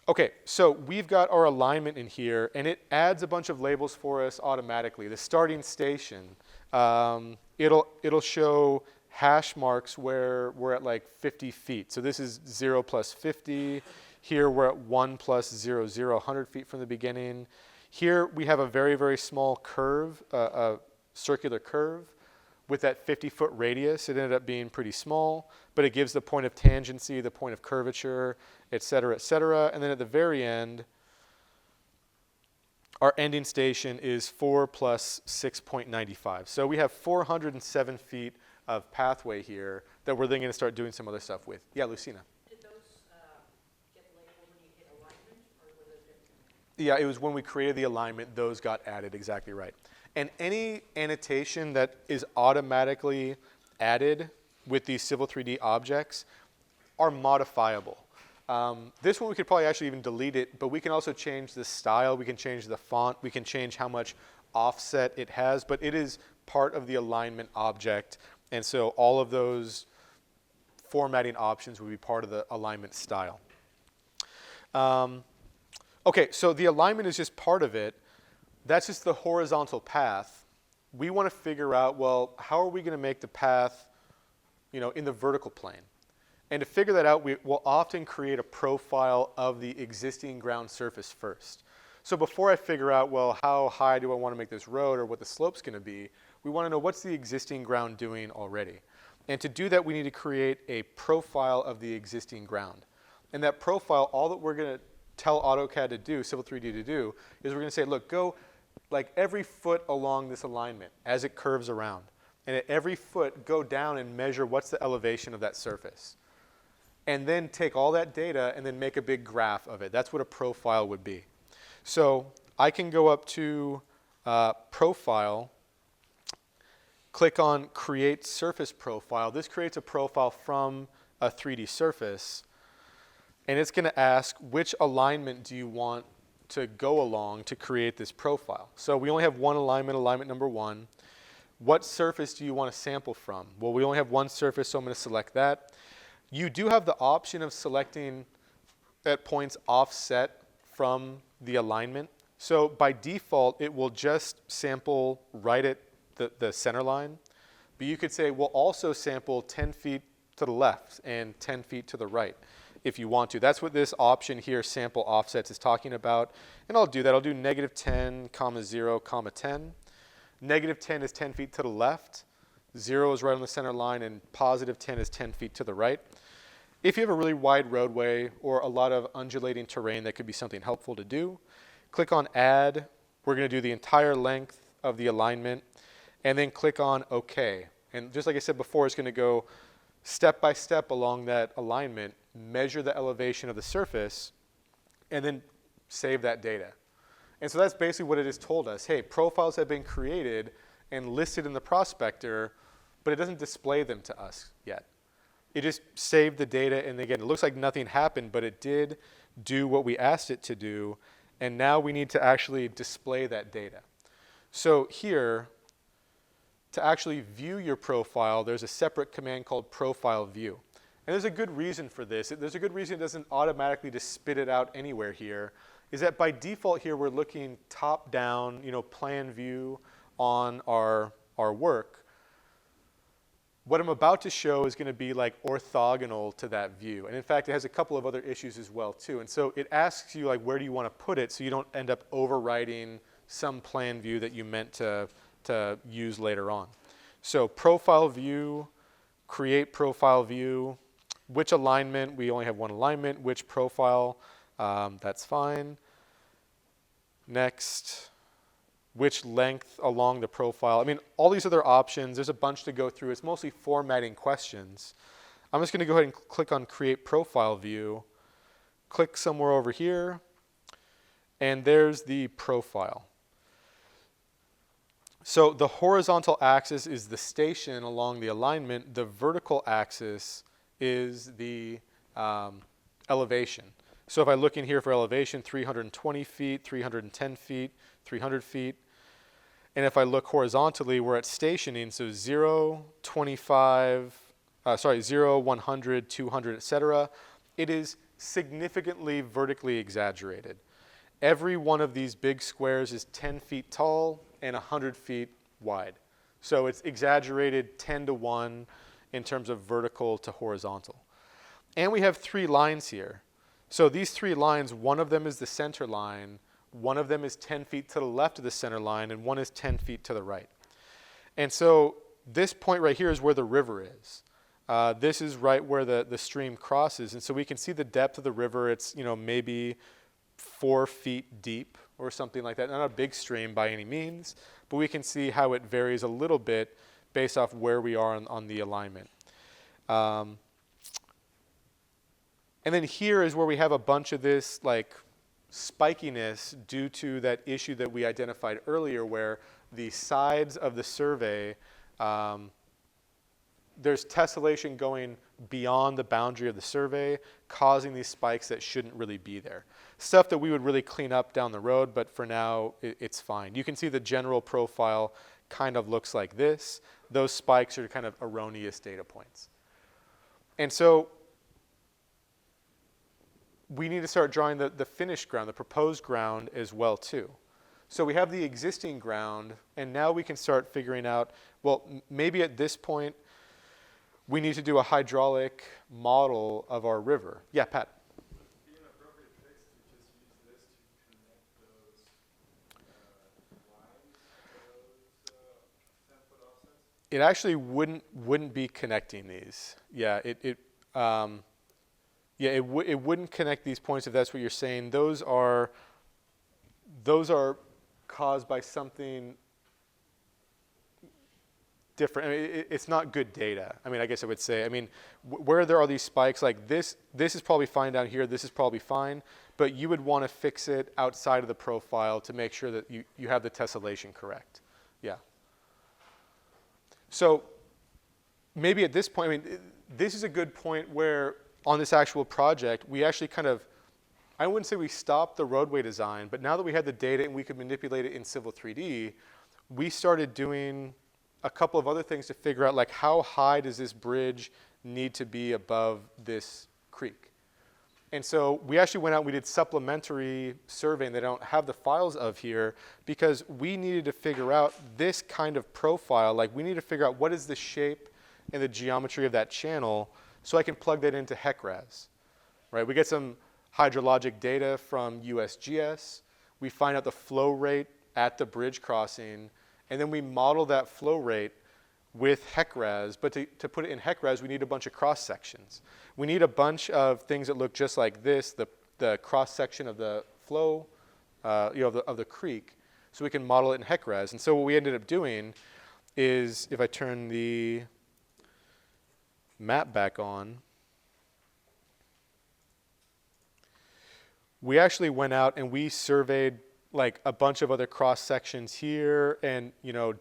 Okay, so we've got our alignment in here, and it adds a bunch of labels for us automatically. The starting station, it'll show hash marks where we're at like 50 feet. So this is 0 plus 50. Here we're at 1 plus 0, 0, 100 feet from the beginning. Here we have a very, very small curve, a circular curve. With that 50-foot radius, it ended up being pretty small, but it gives the point of tangency, the point of curvature, et cetera, et cetera. And then at the very end, our ending station is 4 plus 6.95. So we have 407 feet of pathway here that we're then going to start doing some other stuff with. Yeah, Lucina. Did those get labeled when you hit alignment, or was it different? Yeah, it was when we created the alignment, those got added, exactly right. And any annotation that is automatically added with these Civil 3D objects are modifiable. This one we could probably actually even delete it, but we can also change the style, we can change the font, we can change how much offset it has, but it is part of the alignment object, and so all of those formatting options would be part of the alignment style. Okay, so the alignment is just part of it. That's just the horizontal path. We want to figure out, well, how are we going to make the path, in the vertical plane? And to figure that out, we will often create a profile of the existing ground surface first. So before I figure out, well, how high do I want to make this road or what the slope's going to be, we want to know what's the existing ground doing already. And to do that, we need to create a profile of the existing ground. And that profile, all that we're going to tell AutoCAD to do, Civil 3D to do, is we're going to say, look, go like every foot along this alignment as it curves around. And at every foot, go down and measure what's the elevation of that surface. And then take all that data and then make a big graph of it. That's what a profile would be. So I can go up to Profile, click on Create Surface Profile. This creates a profile from a 3D surface. And it's going to ask, which alignment do you want to go along to create this profile? So we only have one alignment, alignment number 1. What surface do you want to sample from? Well, we only have one surface, so I'm going to select that. You do have the option of selecting at points offset from the alignment. So by default, it will just sample right at the center line. But you could say, we'll also sample 10 feet to the left and 10 feet to the right if you want to. That's what this option here, sample offsets, is talking about. And I'll do that. I'll do -10, 0, 10. -10 is 10 feet to the left. 0 is right on the center line, and +10 is 10 feet to the right. If you have a really wide roadway or a lot of undulating terrain, that could be something helpful to do. Click on Add. We're going to do the entire length of the alignment, and then click on OK. And just like I said before, it's going to go step by step along that alignment, measure the elevation of the surface, and then save that data. And so that's basically what it has told us. Hey, profiles have been created and listed in the prospector, but it doesn't display them to us yet. It just saved the data, and again, it looks like nothing happened, but it did do what we asked it to do, and now we need to actually display that data. So here, to actually view your profile, there's a separate command called Profile View. And there's a good reason for this. There's a good reason it doesn't automatically just spit it out anywhere here, is that by default here we're looking top down, plan view on our work. What I'm about to show is going to be like orthogonal to that view. And in fact, it has a couple of other issues as well too. And so it asks you like, where do you want to put it so you don't end up overwriting some plan view that you meant to use later on. So profile view, create profile view, which alignment, we only have one alignment, which profile, that's fine. Next, which length along the profile. I mean, all these other options, there's a bunch to go through. It's mostly formatting questions. I'm just going to go ahead and click on Create Profile View, click somewhere over here, and there's the profile. So the horizontal axis is the station along the alignment. The vertical axis is the elevation. So if I look in here for elevation, 320 feet, 310 feet, 300 feet. And if I look horizontally, we're at stationing, so 0, 25, 0, 100, 200, etc. It is significantly vertically exaggerated. Every one of these big squares is 10 feet tall and 100 feet wide. So it's exaggerated 10 to 1 in terms of vertical to horizontal. And we have 3 lines here. So these 3 lines, one of them is the center line, one of them is 10 feet to the left of the center line, and one is 10 feet to the right. And so this point right here is where the river is. This is right where the stream crosses. And so we can see the depth of the river. It's maybe 4 feet deep or something like that. Not a big stream by any means, but we can see how it varies a little bit based off where we are on the alignment. And then here is where we have a bunch of this like spikiness due to that issue that we identified earlier where the sides of the survey there's tessellation going beyond the boundary of the survey, causing these spikes that shouldn't really be there. Stuff that we would really clean up down the road, but for now, it's fine. You can see the general profile kind of looks like this. Those spikes are kind of erroneous data points. And so we need to start drawing the finished ground, the proposed ground as well too. So we have the existing ground, and now we can start figuring out, well, maybe at this point, we need to do a hydraulic model of our river. Yeah, Pat? Would it be an appropriate fix to just use this to connect those lines, those 10-foot offsets? It actually wouldn't be connecting these. Yeah, it wouldn't connect these points if that's what you're saying. Those are caused by something different. I mean, it's not good data. I mean, I guess I would say, I mean, where there are these spikes, like this is probably fine down here, this is probably fine, but you would want to fix it outside of the profile to make sure that you have the tessellation correct. Yeah. So maybe at this point, I mean, this is a good point where on this actual project, we actually kind of, I wouldn't say we stopped the roadway design, but now that we had the data and we could manipulate it in Civil 3D, we started doing a couple of other things to figure out, like, how high does this bridge need to be above this creek? And so we actually went out and we did supplementary surveying that I don't have the files of here, because we needed to figure out this kind of profile. Like, we need to figure out what is the shape and the geometry of that channel so I can plug that into HEC-RAS, right? We get some hydrologic data from USGS. We find out the flow rate at the bridge crossing, and then we model that flow rate with HEC-RAS. But to put it in HEC-RAS, we need a bunch of cross sections. We need a bunch of things that look just like this, the cross section of the flow, of the creek, so we can model it in HEC-RAS. And so what we ended up doing is, if I turn the map back on, we actually went out and we surveyed like a bunch of other cross sections here and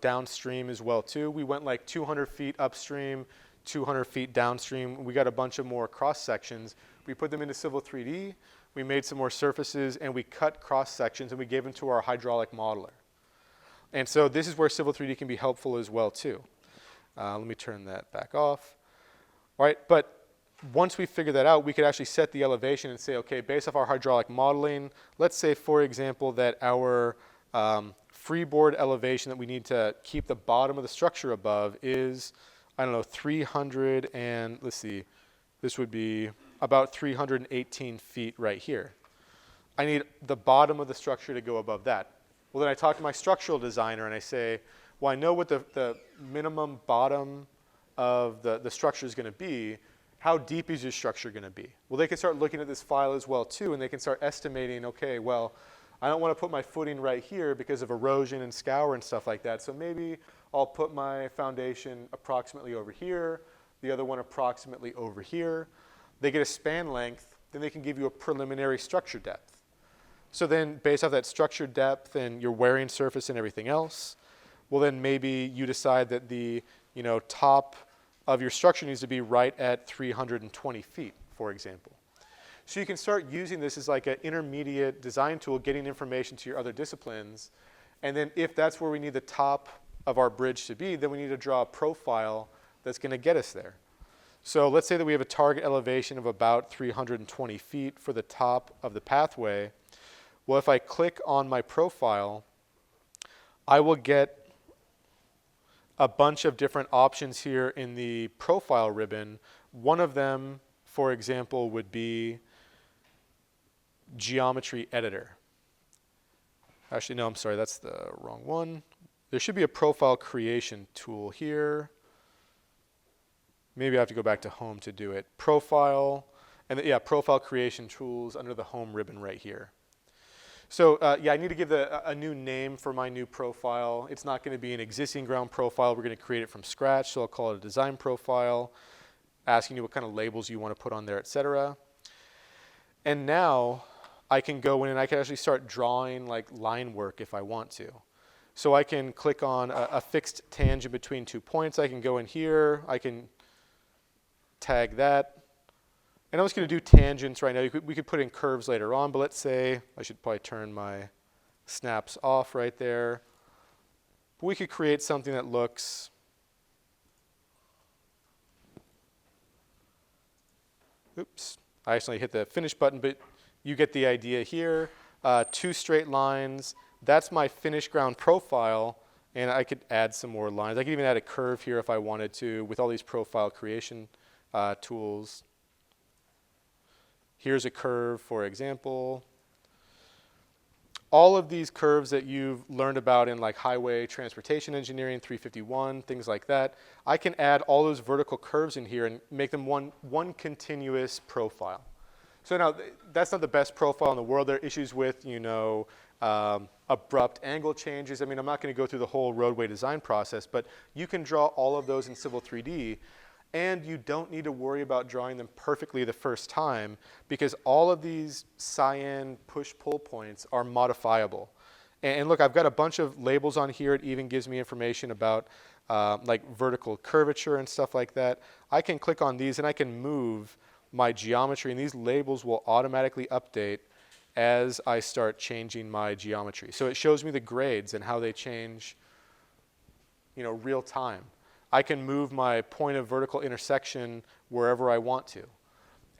downstream as well too. We went like 200 feet upstream, 200 feet downstream. We got a bunch of more cross sections. We put them into Civil 3D. We made some more surfaces and we cut cross sections and we gave them to our hydraulic modeler. And so this is where Civil 3D can be helpful as well too. Let me turn that back off. All right, but once we figure that out, we could actually set the elevation and say, okay, based off our hydraulic modeling, let's say, for example, that our freeboard elevation that we need to keep the bottom of the structure above is, I don't know, 300 and, let's see, this would be about 318 feet right here. I need the bottom of the structure to go above that. Well, then I talk to my structural designer and I say, well, I know what the minimum bottom of the structure is going to be. How deep is your structure going to be? Well, they can start looking at this file as well too, and they can start estimating, okay, well, I don't want to put my footing right here because of erosion and scour and stuff like that, so maybe I'll put my foundation approximately over here, the other one approximately over here. They get a span length, then they can give you a preliminary structure depth. So then based off that structure depth and your wearing surface and everything else, well then maybe you decide that the top of your structure needs to be right at 320 feet, for example. So you can start using this as like an intermediate design tool, getting information to your other disciplines. And then if that's where we need the top of our bridge to be, then we need to draw a profile that's going to get us there. So let's say that we have a target elevation of about 320 feet for the top of the pathway. Well, if I click on my profile, I will get a bunch of different options here in the profile ribbon. One of them, for example, would be geometry editor. Actually, no, I'm sorry, that's the wrong one. There should be a profile creation tool here. Maybe I have to go back to home to do it. Profile, and yeah, profile creation tools under the home ribbon right here. So yeah, I need to give a new name for my new profile. It's not going to be an existing ground profile. We're going to create it from scratch, so I'll call it a design profile, asking you what kind of labels you want to put on there, etc. And now I can go in and I can actually start drawing like line work if I want to. So I can click on a fixed tangent between 2 points. I can go in here. I can tag that. And I'm just going to do tangents right now. We could put in curves later on, but let's say, I should probably turn my snaps off right there. But we could create something that looks, oops, I accidentally hit the finish button, but you get the idea here. 2 straight lines. That's my finished ground profile, and I could add some more lines. I could even add a curve here if I wanted to with all these profile creation tools. Here's a curve, for example. All of these curves that you've learned about in like highway transportation engineering, 351, things like that, I can add all those vertical curves in here and make them one continuous profile. So now, that's not the best profile in the world. There are issues with, abrupt angle changes. I mean, I'm not going to go through the whole roadway design process, but you can draw all of those in Civil 3D, and you don't need to worry about drawing them perfectly the first time because all of these cyan push-pull points are modifiable. And look, I've got a bunch of labels on here. It even gives me information about like vertical curvature and stuff like that. I can click on these and I can move my geometry, and these labels will automatically update as I start changing my geometry. So it shows me the grades and how they change, real time. I can move my point of vertical intersection wherever I want to.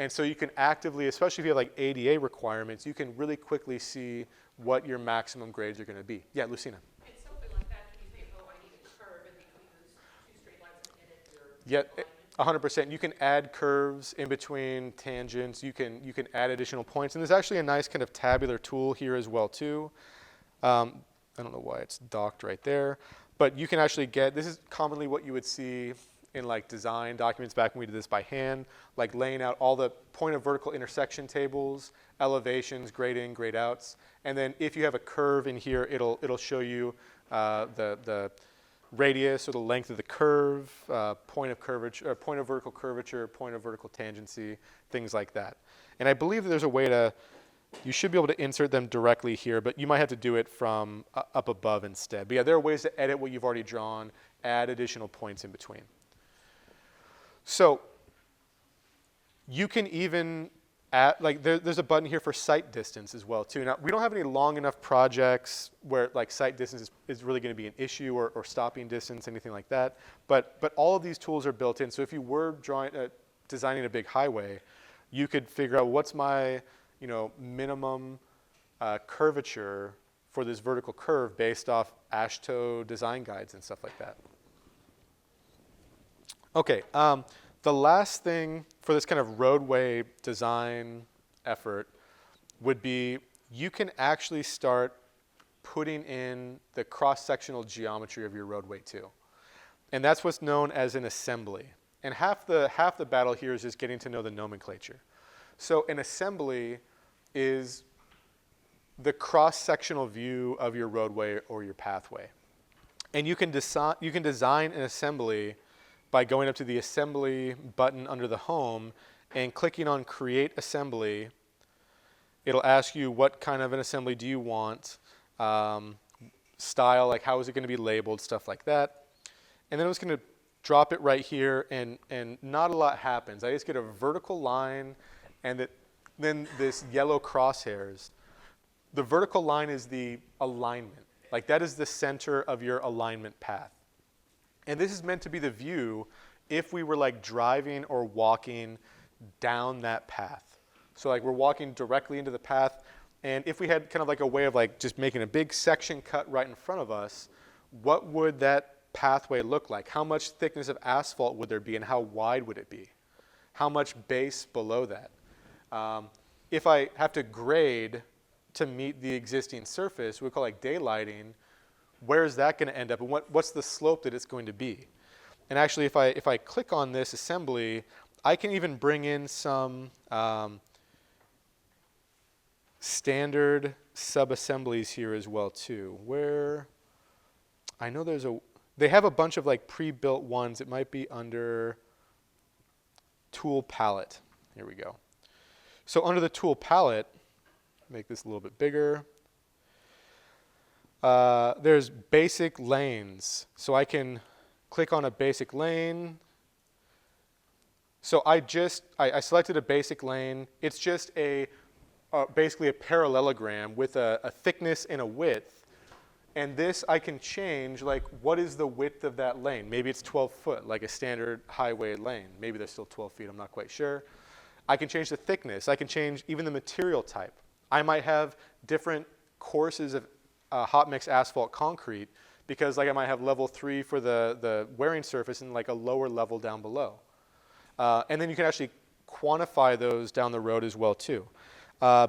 And so you can actively, especially if you have like ADA requirements, you can really quickly see what your maximum grades are going to be. Yeah, Lucina. And something like that, can you say, oh, I need a curve in between those 2 straight lines and edit your Yeah, alignment? 100%. You can add curves in between tangents. You can add additional points. And there's actually a nice kind of tabular tool here as well too. I don't know why it's docked right there. But you can actually get, this is commonly what you would see in like design documents back when we did this by hand, like laying out all the point of vertical intersection tables, elevations, grade in, grade outs. And then if you have a curve in here, it'll show you the radius or the length of the curve, point of curvature, or point of vertical curvature, point of vertical tangency, things like that. And I believe that there's a way to, you should be able to insert them directly here, but you might have to do it from up above instead. But yeah, there are ways to edit what you've already drawn, add additional points in between. So you can even add, like there's a button here for sight distance as well too. Now, we don't have any long enough projects where like sight distance is really going to be an issue or stopping distance, anything like that. But all of these tools are built in. So if you were designing a big highway, you could figure out what's my minimum curvature for this vertical curve based off AASHTO design guides and stuff like that. Okay, the last thing for this kind of roadway design effort would be you can actually start putting in the cross-sectional geometry of your roadway too. And that's what's known as an assembly. And half the battle here is just getting to know the nomenclature. So an assembly is the cross-sectional view of your roadway or your pathway. And you can design an assembly by going up to the assembly button under the home and clicking on create assembly. It'll ask you what kind of an assembly do you want, style, like how is it going to be labeled, stuff like that. And then I'm just going to drop it right here, and not a lot happens. I just get a vertical line and then this yellow crosshairs. The vertical line is the alignment. Like that is the center of your alignment path. And this is meant to be the view if we were like driving or walking down that path. So like we're walking directly into the path, and if we had kind of like a way of like just making a big section cut right in front of us, what would that pathway look like? How much thickness of asphalt would there be, and how wide would it be? How much base below that? If I have to grade to meet the existing surface, we call like daylighting, where is that going to end up, and what's the slope that it's going to be? And actually, if I click on this assembly, I can even bring in some standard sub-assemblies here as well too, where I know they have a bunch of like pre-built ones. It might be under tool palette. Here we go. So under the tool palette, make this a little bit bigger. There's basic lanes. So I can click on a basic lane, So I selected a basic lane. It's just basically a parallelogram with a thickness and a width. And this I can change, like, what is the width of that lane? Maybe it's 12 foot, like a standard highway lane. Maybe they're still 12 feet, I'm not quite sure. I can change the thickness. I can change even the material type. I might have different courses of hot mix asphalt concrete because, like, I might have level 3 for the wearing surface and like a lower level down below. And then you can actually quantify those down the road as well too.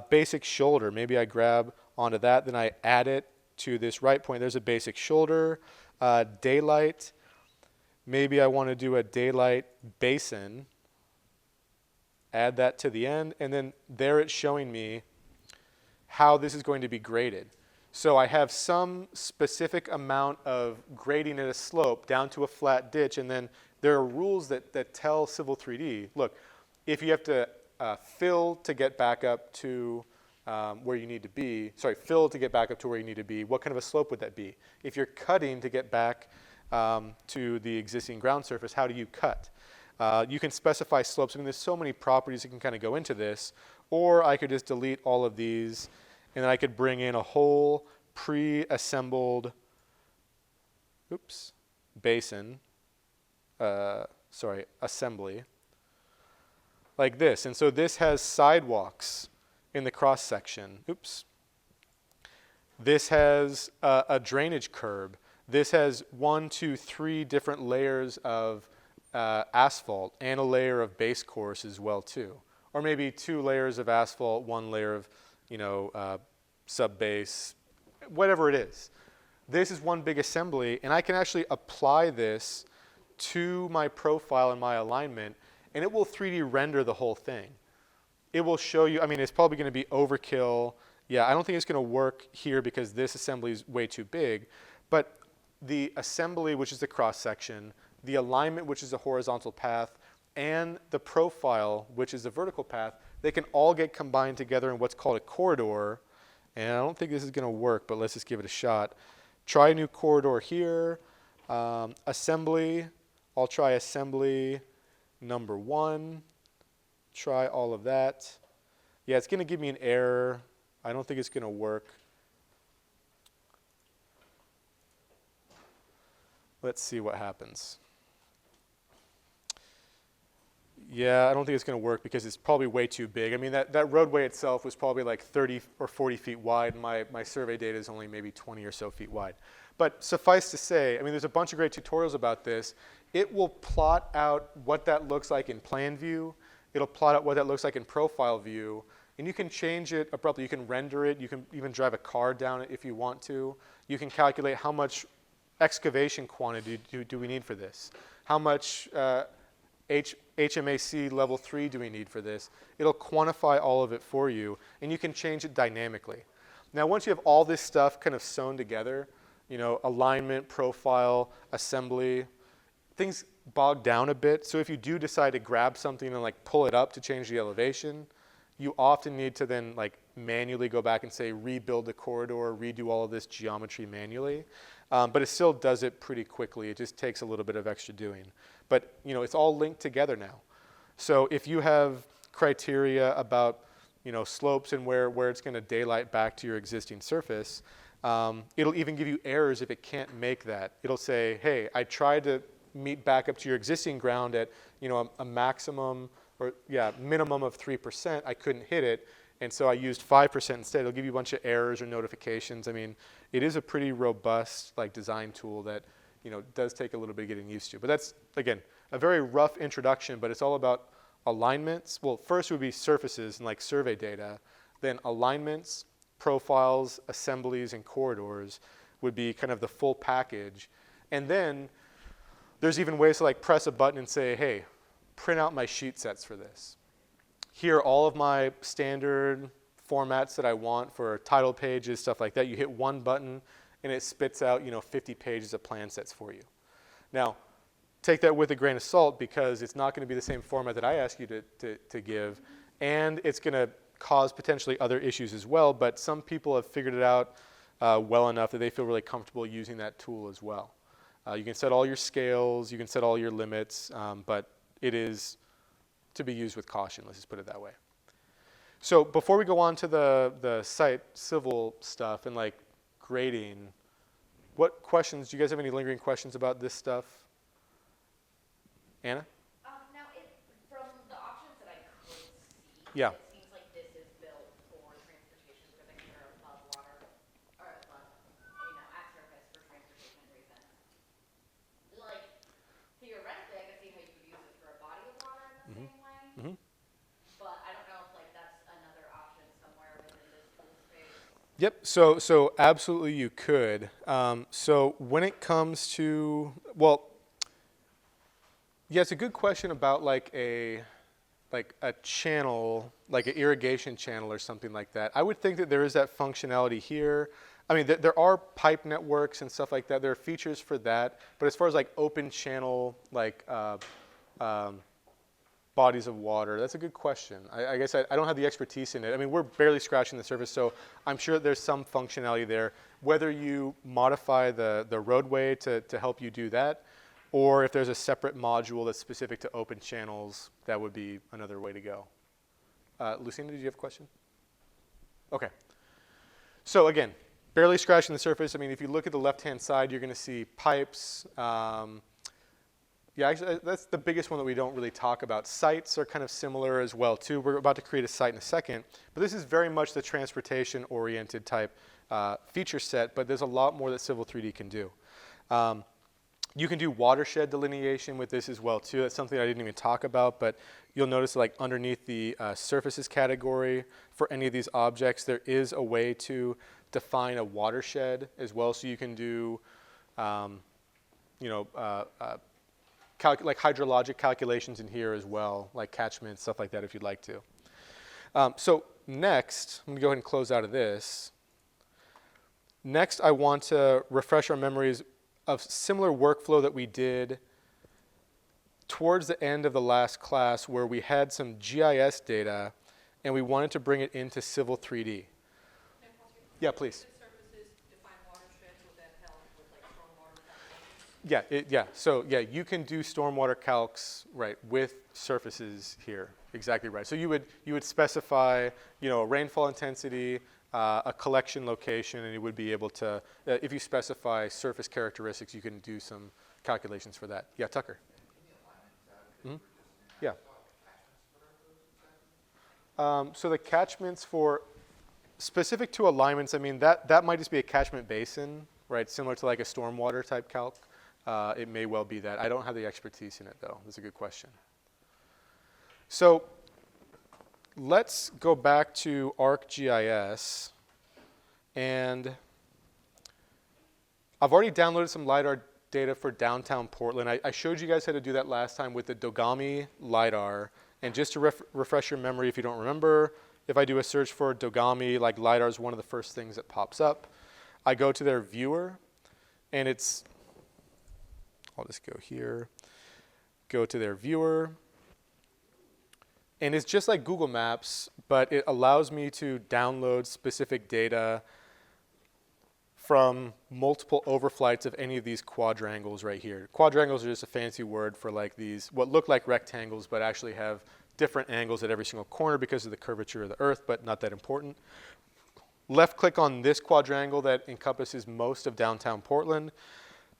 Basic shoulder, maybe I grab onto that, then I add it to this right point. There's a basic shoulder. Daylight, maybe I want to do a daylight basin. Add that to the end, and then there it's showing me how this is going to be graded. So I have some specific amount of grading at a slope down to a flat ditch, and then there are rules that tell Civil 3D, look, if you have to fill to get back up to where you need to be, fill to get back up to where you need to be, what kind of a slope would that be? If you're cutting to get back to the existing ground surface, how do you cut? You can specify slopes. I mean, there's so many properties that can kind of go into this. Or I could just delete all of these, and then I could bring in a whole pre-assembled, basin, assembly, like this. And so this has sidewalks in the cross section. This has a drainage curb. This has 1, 2, 3 different layers of asphalt and a layer of base course as well too, or maybe 2 layers of asphalt, 1 layer of sub base, whatever it is. This is one big assembly, and I can actually apply this to my profile and my alignment, and it will 3D render the whole thing. It will show you. I mean, it's probably going to be overkill. Yeah, I don't think it's going to work here because this assembly is way too big, but the assembly, which is the cross section, the alignment, which is a horizontal path, and the profile, which is a vertical path, they can all get combined together in what's called a corridor. And I don't think this is going to work, but let's just give it a shot. Try a new corridor here. Assembly, I'll try assembly number 1. Try all of that. Yeah, it's going to give me an error. I don't think it's going to work. Let's see what happens. Yeah, I don't think it's going to work because it's probably way too big. I mean, that roadway itself was probably like 30 or 40 feet wide. And my survey data is only maybe 20 or so feet wide. But suffice to say, I mean, there's a bunch of great tutorials about this. It will plot out what that looks like in plan view. It'll plot out what that looks like in profile view. And you can change it abruptly. You can render it. You can even drive a car down it if you want to. You can calculate how much excavation quantity do we need for this. How much HMAC level 3 do we need for this? It'll quantify all of it for you, and you can change it dynamically. Now, once you have all this stuff kind of sewn together, alignment, profile, assembly, things bog down a bit. So if you do decide to grab something and like pull it up to change the elevation, you often need to then like manually go back and say rebuild the corridor, redo all of this geometry manually. But it still does it pretty quickly. It just takes a little bit of extra doing. But it's all linked together now. So if you have criteria about slopes and where it's going to daylight back to your existing surface, it'll even give you errors if it can't make that. It'll say, hey, I tried to meet back up to your existing ground at a maximum or minimum of 3%. I couldn't hit it, and so I used 5% instead. It'll give you a bunch of errors or notifications. I mean, it is a pretty robust design tool that does take a little bit of getting used to. But that's, again, a very rough introduction, but it's all about alignments. Well, first would be surfaces and like survey data. Then alignments, profiles, assemblies, and corridors would be kind of the full package. And then there's even ways to like press a button and say, hey, print out my sheet sets for this. Here are all of my standard formats that I want for title pages, stuff like that. You hit one button and it spits out 50 pages of plan sets for you. Now, take that with a grain of salt because it's not going to be the same format that I ask you to give, and it's going to cause potentially other issues as well, but some people have figured it out well enough that they feel really comfortable using that tool as well. You can set all your scales, you can set all your limits, but it is to be used with caution, let's just put it that way. So before we go on to the site civil stuff and like grading, what questions, do you guys have any lingering questions about this stuff? Anna? Now, from the options that I could see, Yeah. it seems like this is built for transportation because I think they're above water, or above, at surface for transportation reasons. Like, theoretically, I could see how you could use it for a body of water in the same way, Mm-hmm. but I don't know if, like, that's another option somewhere within this tool space. Yep, so absolutely you could. So when it comes to, well, yeah, it's a good question about like a channel, like an irrigation channel or something like that. I would think that there is that functionality here. I mean, there are pipe networks and stuff like that. There are features for that. But as far as like open channel, like bodies of water, that's a good question. I guess I don't have the expertise in it. I mean, we're barely scratching the surface, so I'm sure there's some functionality there. Whether you modify the roadway to help you do that, or if there's a separate module that's specific to open channels, that would be another way to go. Lucinda, did you have a question? Okay. So again, barely scratching the surface. I mean, if you look at the left-hand side, you're going to see pipes. Yeah, actually, that's the biggest one that we don't really talk about. Sites are kind of similar as well, too. We're about to create a site in a second. But this is very much the transportation-oriented type feature set, but there's a lot more that Civil 3D can do. You can do watershed delineation with this as well, too. That's something I didn't even talk about, but you'll notice like underneath the surfaces category for any of these objects, there is a way to define a watershed as well. So you can do, like hydrologic calculations in here as well, like catchments, stuff like that if you'd like to. So next, let me go ahead and close out of this. Next, I want to refresh our memories of similar workflow that we did towards the end of the last class where we had some GIS data and we wanted to bring it into Civil 3D. Yeah, please. The surfaces define watersheds, would that help with like stormwater calculations? So you can do stormwater calcs, right, with surfaces here. Exactly right. So you would specify, a rainfall intensity, a collection location, and you would be able to, if you specify surface characteristics, you can do some calculations for that. Yeah, Tucker. Mm-hmm. Yeah. So the catchments for specific to alignments, I mean that might just be a catchment basin, right? Similar to like a stormwater type calc. It may well be that. I don't have the expertise in it though. That's a good question. So let's go back to ArcGIS, and I've already downloaded some LiDAR data for downtown Portland. I showed you guys how to do that last time with the Dogami LiDAR, and just to refresh your memory if you don't remember, if I do a search for Dogami, like LiDAR is one of the first things that pops up. I go to their viewer, and I'll just go here, go to their viewer, and it's just like Google Maps, but it allows me to download specific data from multiple overflights of any of these quadrangles right here. Quadrangles are just a fancy word for like these, what look like rectangles, but actually have different angles at every single corner because of the curvature of the Earth, but not that important. Left click on this quadrangle that encompasses most of downtown Portland.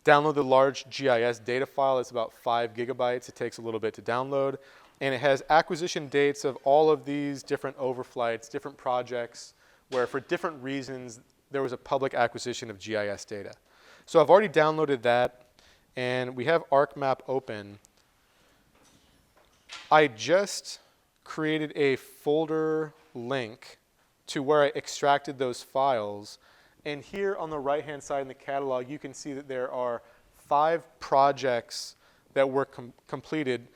Download the large GIS data file. It's about 5 gigabytes. It takes a little bit to download. And it has acquisition dates of all of these different overflights, different projects, where for different reasons there was a public acquisition of GIS data. So I've already downloaded that, and we have ArcMap open. I just created a folder link to where I extracted those files. And here on the right-hand side in the catalog, you can see that there are 5 projects that were completed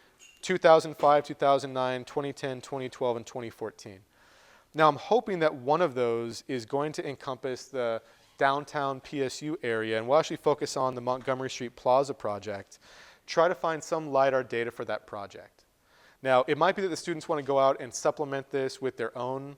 2005, 2009, 2010, 2012, and 2014. Now, I'm hoping that one of those is going to encompass the downtown PSU area, and we'll actually focus on the Montgomery Street Plaza project, try to find some LiDAR data for that project. Now, it might be that the students want to go out and supplement this with their own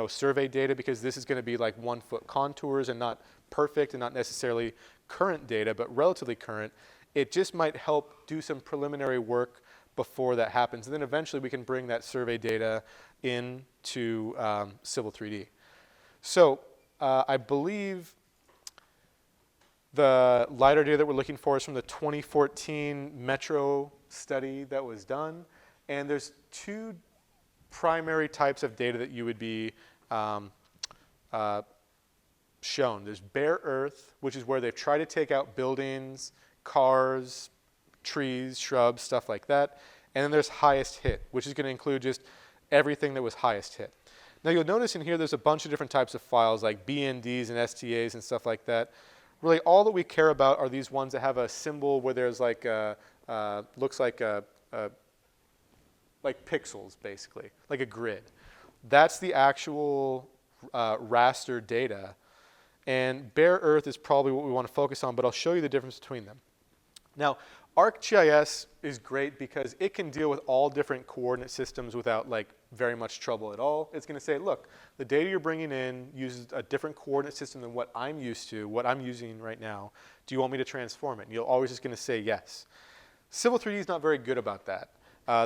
survey data, because this is going to be like 1-foot contours and not perfect and not necessarily current data, but relatively current. It just might help do some preliminary work before that happens. And then eventually we can bring that survey data into Civil 3D. So I believe the LiDAR data that we're looking for is from the 2014 Metro study that was done. And there's two primary types of data that you would be shown. There's bare earth, which is where they've tried to take out buildings, cars, trees, shrubs, stuff like that. And then there's highest hit, which is going to include just everything that was highest hit. Now you'll notice in here there's a bunch of different types of files like BNDs and STAs and stuff like that. Really all that we care about are these ones that have a symbol where there's like looks like like pixels basically, like a grid. That's the actual raster data. And bare earth is probably what we want to focus on, but I'll show you the difference between them. Now, ArcGIS is great because it can deal with all different coordinate systems without like very much trouble at all. It's going to say, look, the data you're bringing in uses a different coordinate system than what I'm used to, what I'm using right now. Do you want me to transform it? And you're always just going to say yes. Civil 3D is not very good about that.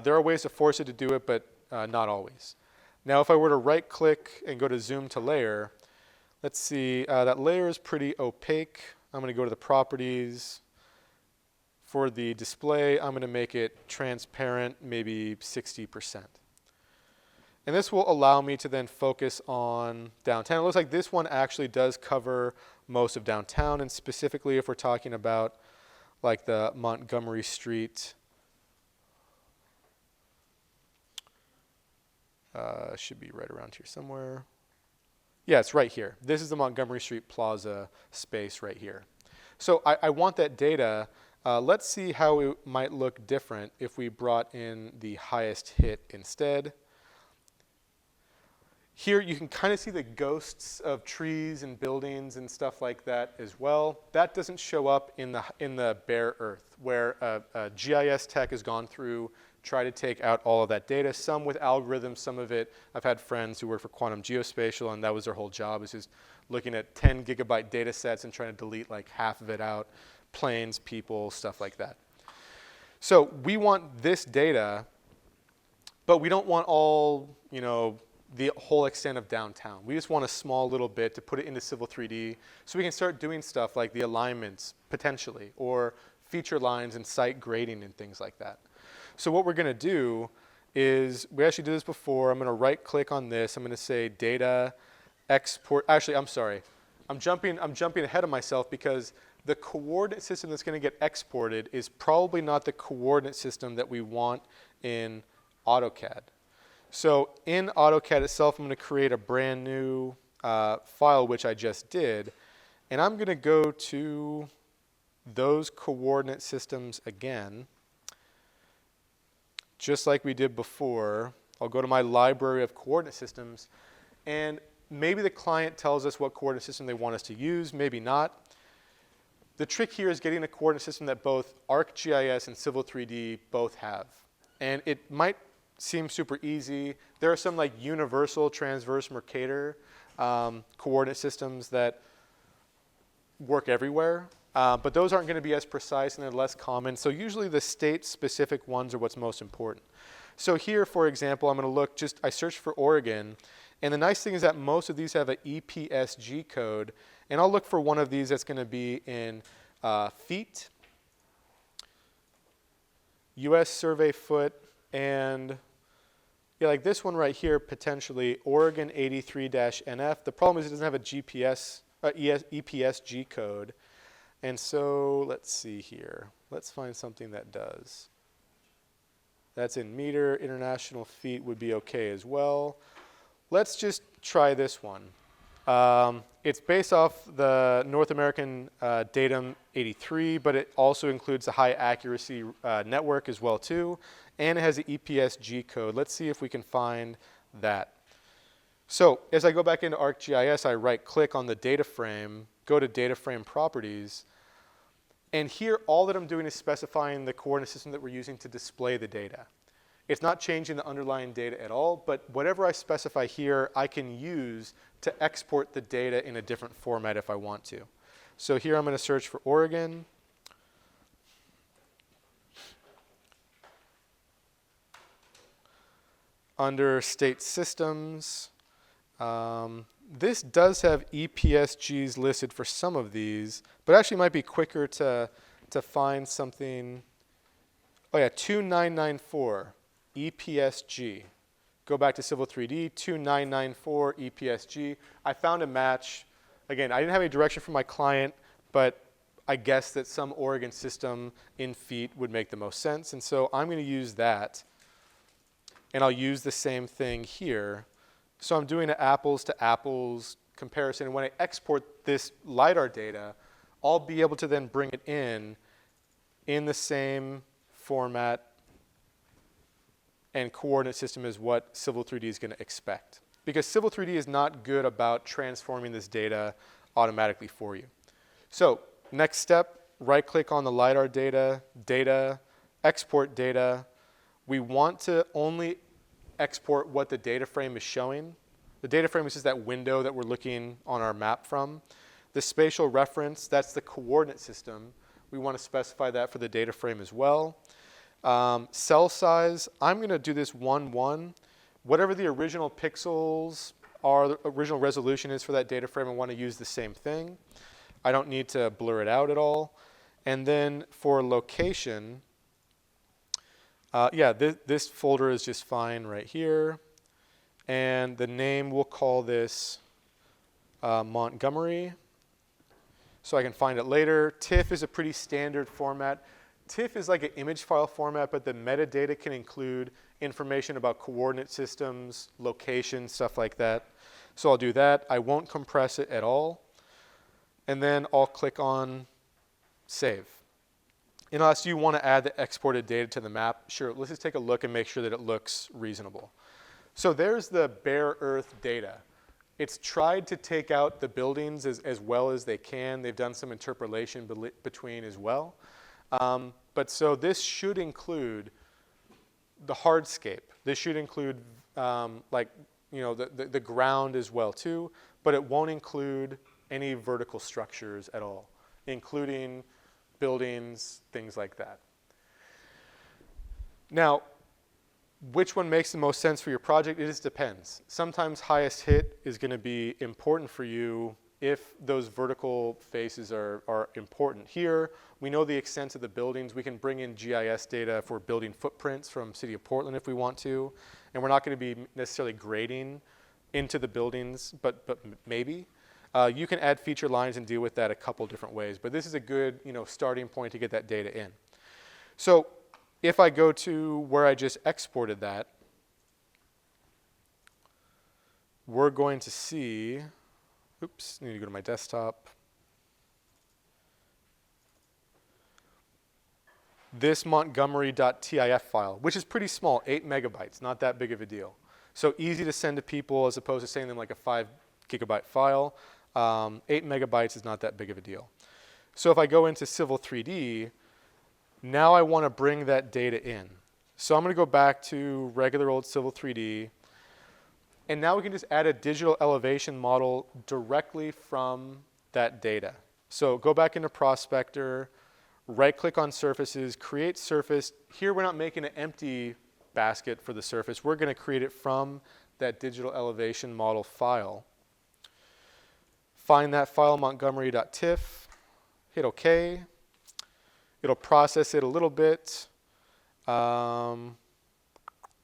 There are ways to force it to do it, but not always. Now, if I were to right-click and go to Zoom to Layer, let's see, that layer is pretty opaque. I'm going to go to the Properties. For the display, I'm going to make it transparent, maybe 60%. And this will allow me to then focus on downtown. It looks like this one actually does cover most of downtown, and specifically if we're talking about like the Montgomery Street. Should be right around here somewhere. Yeah, it's right here. This is the Montgomery Street Plaza space right here. So I want that data. Let's see how it might look different if we brought in the highest hit instead. Here you can kind of see the ghosts of trees and buildings and stuff like that as well. That doesn't show up in the bare earth, where a GIS tech has gone through, try to take out all of that data, some with algorithms, some of it. I've had friends who work for Quantum Geospatial, and that was their whole job, is just looking at 10 gigabyte data sets and trying to delete like half of it out, planes, people, stuff like that. So we want this data, but we don't want all, you know, the whole extent of downtown. We just want a small little bit to put it into Civil 3D so we can start doing stuff like the alignments, potentially, or feature lines and site grading and things like that. So what we're going to do is, we actually did this before. I'm going to right click on this. I'm going to say data export. Actually, I'm sorry. I'm jumping ahead of myself because the coordinate system that's going to get exported is probably not the coordinate system that we want in AutoCAD. So in AutoCAD itself, I'm going to create a brand new file, which I just did. And I'm going to go to those coordinate systems again. Just like we did before, I'll go to my library of coordinate systems, and maybe the client tells us what coordinate system they want us to use, maybe not. The trick here is getting a coordinate system that both ArcGIS and Civil 3D both have. And it might seem super easy. There are some like universal transverse Mercator coordinate systems that work everywhere. But those aren't going to be as precise and they're less common. So usually the state-specific ones are what's most important. So here, for example, I'm going to look, I searched for Oregon. And the nice thing is that most of these have an EPSG code. And I'll look for one of these that's going to be in feet, US survey foot, and yeah, like this one right here, potentially Oregon 83-NF. The problem is it doesn't have a EPSG code. And so let's see here. Let's find something that does. That's in meter. International feet would be okay as well. Let's just try this one. It's based off the North American Datum 83, but it also includes the high accuracy network as well too. And it has the EPSG code. Let's see if we can find that. So as I go back into ArcGIS, I right click on the data frame, go to data frame properties, and here all that I'm doing is specifying the coordinate system that we're using to display the data. It's not changing the underlying data at all, but whatever I specify here, I can use to export the data in a different format if I want to. So here I'm going to search for Oregon. under state systems, this does have EPSGs listed for some of these, but actually might be quicker to find something. Oh yeah, 2994 EPSG. Go back to Civil 3D, 2994 EPSG. I found a match. Again, I didn't have any direction from my client, but I guessed that some Oregon system in feet would make the most sense. And so I'm going to use that. And I'll use the same thing here. So I'm doing an apples to apples comparison. And when I export this LiDAR data, I'll be able to then bring it in the same format and coordinate system as what Civil 3D is going to expect. Because Civil 3D is not good about transforming this data automatically for you. So next step, right-click on the LiDAR data, data, export data. We want to only export what the data frame is showing. The data frame is just that window that we're looking on our map from. The spatial reference, that's the coordinate system. We want to specify that for the data frame as well. Cell size, I'm going to do this 1:1. Whatever the original pixels are, the original resolution is for that data frame, I want to use the same thing. I don't need to blur it out at all. And then for location, this folder is just fine right here. And the name, we'll call this Montgomery, so I can find it later. TIFF is a pretty standard format. TIFF is like an image file format, but the metadata can include information about coordinate systems, location, stuff like that. So I'll do that. I won't compress it at all. And then I'll click on Save. Unless you want to add the exported data to the map, sure, let's just take a look and make sure that it looks reasonable. So there's the bare earth data. It's tried to take out the buildings as well as they can. They've done some interpolation between as well. But so this should include the hardscape. This should include the ground as well too, but it won't include any vertical structures at all, including buildings, things like that. Now, which one makes the most sense for your project? It just depends. Sometimes highest hit is going to be important for you if those vertical faces are important. Here, we know the extent of the buildings. We can bring in GIS data for building footprints from City of Portland if we want to. And we're not going to be necessarily grading into the buildings, but maybe. You can add feature lines and deal with that a couple different ways. But this is a good starting point to get that data in. So if I go to where I just exported that, we're going to see, oops, I need to go to my desktop. This Montgomery.tif file, which is pretty small, 8 megabytes, not that big of a deal. So easy to send to people as opposed to sending them like a 5 gigabyte file. 8 megabytes is not that big of a deal. So if I go into Civil 3D, now I want to bring that data in. So I'm going to go back to regular old Civil 3D. And now we can just add a digital elevation model directly from that data. So go back into Prospector, right-click on surfaces, create surface. Here we're not making an empty basket for the surface. We're going to create it from that digital elevation model file. Find that file, montgomery.tif, hit OK. It'll process it a little bit.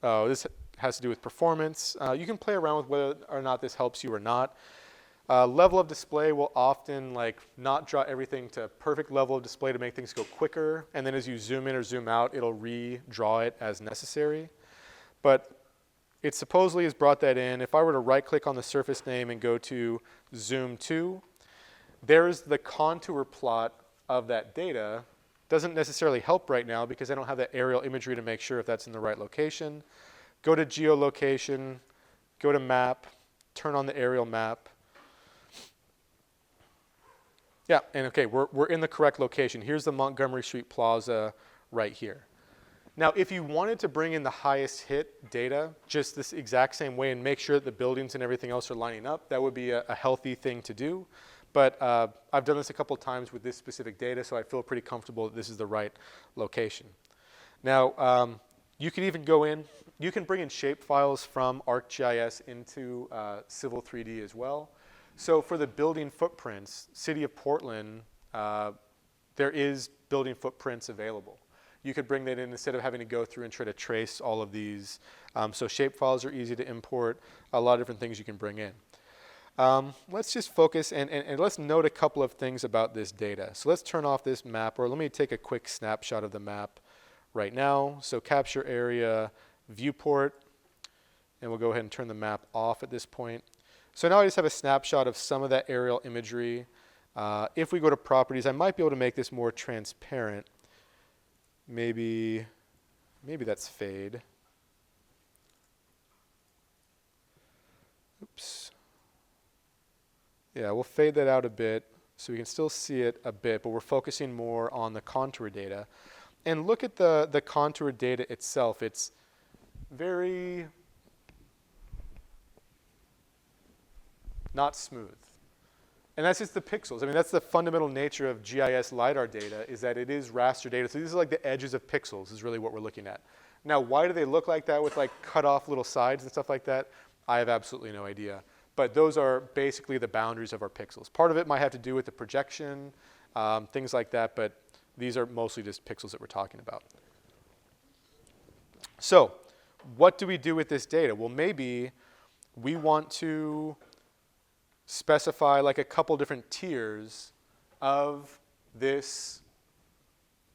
This has to do with performance. You can play around with whether or not this helps you or not. Level of display will often not draw everything to perfect level of display to make things go quicker. And then as you zoom in or zoom out, it'll redraw it as necessary. But it supposedly has brought that in. If I were to right-click on the surface name and go to Zoom to, there's the contour plot of that data. Doesn't necessarily help right now because I don't have that aerial imagery to make sure if that's in the right location. Go to geolocation, go to map, turn on the aerial map. Yeah, and okay, we're in the correct location. Here's the Montgomery Street Plaza right here. Now, if you wanted to bring in the highest hit data just this exact same way and make sure that the buildings and everything else are lining up, that would be a healthy thing to do. But I've done this a couple times with this specific data, so I feel pretty comfortable that this is the right location. Now, you can even go in. You can bring in shape files from ArcGIS into Civil 3D as well. So for the building footprints, City of Portland, there is building footprints available. You could bring that in instead of having to go through and try to trace all of these. So shape files are easy to import, a lot of different things you can bring in. Let's just focus and let's note a couple of things about this data. So let's turn off this map, or let me take a quick snapshot of the map right now. So capture area, viewport, and we'll go ahead and turn the map off at this point. So now I just have a snapshot of some of that aerial imagery. If we go to properties, I might be able to make this more transparent. Maybe that's fade. Oops. Yeah, we'll fade that out a bit so we can still see it a bit, but we're focusing more on the contour data. And look at the contour data itself. It's very not smooth. And that's just the pixels. I mean, that's the fundamental nature of GIS LiDAR data, is that it is raster data. So these are like the edges of pixels is really what we're looking at. Now, why do they look like that with like cut off little sides and stuff like that? I have absolutely no idea. But those are basically the boundaries of our pixels. Part of it might have to do with the projection, things like that, but these are mostly just pixels that we're talking about. So what do we do with this data? Well, maybe we want to specify like a couple different tiers of this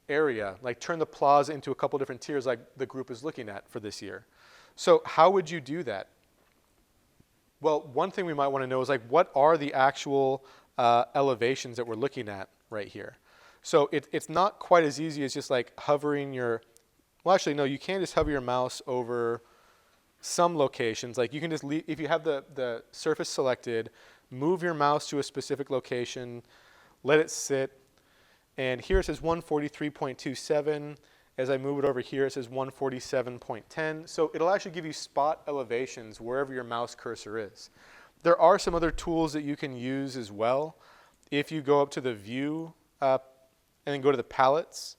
area, like turn the plaza into a couple different tiers like the group is looking at for this year. So how would you do that? Well, one thing we might want to know is like what are the actual elevations that we're looking at right here? So it's not quite as easy as just like hovering your, well actually no, you can just hover your mouse over some locations. Like you can just leave, if you have the surface selected, move your mouse to a specific location, let it sit, and here it says 143.27. As I move it over here, it says 147.10. So it'll actually give you spot elevations wherever your mouse cursor is. There are some other tools that you can use as well. If you go up to the view and then go to the palettes,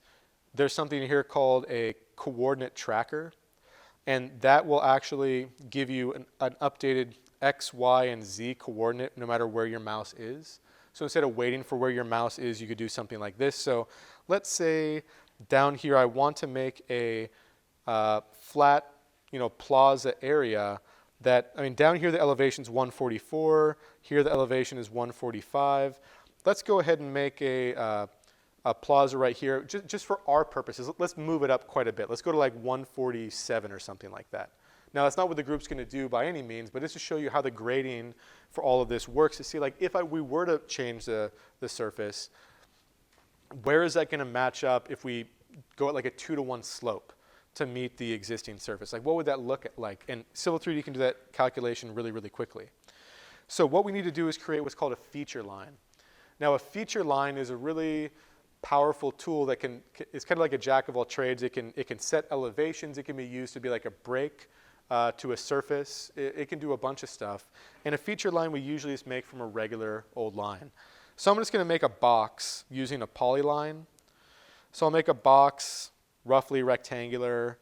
there's something here called a coordinate tracker. And that will actually give you an updated X, Y, and Z coordinate no matter where your mouse is. So instead of waiting for where your mouse is, you could do something like this. So let's say down here I want to make a flat, plaza area that, I mean, down here the elevation is 144. Here the elevation is 145. Let's go ahead and make a plaza right here, just for our purposes. Let's move it up quite a bit. Let's go to like 147 or something like that. Now, that's not what the group's going to do by any means, but just to show you how the grading for all of this works, to see like if we were to change the surface, where is that going to match up if we go at like a 2-to-1 slope to meet the existing surface? Like what would that look like? And Civil 3D can do that calculation really, really quickly. So what we need to do is create what's called a feature line. Now, a feature line is a really powerful tool that it's kind of like a jack of all trades. It can set elevations. It can be used to be like a break to a surface. It can do a bunch of stuff. And a feature line we usually just make from a regular old line. So I'm just going to make a box using a polyline. So I'll make a box roughly rectangular,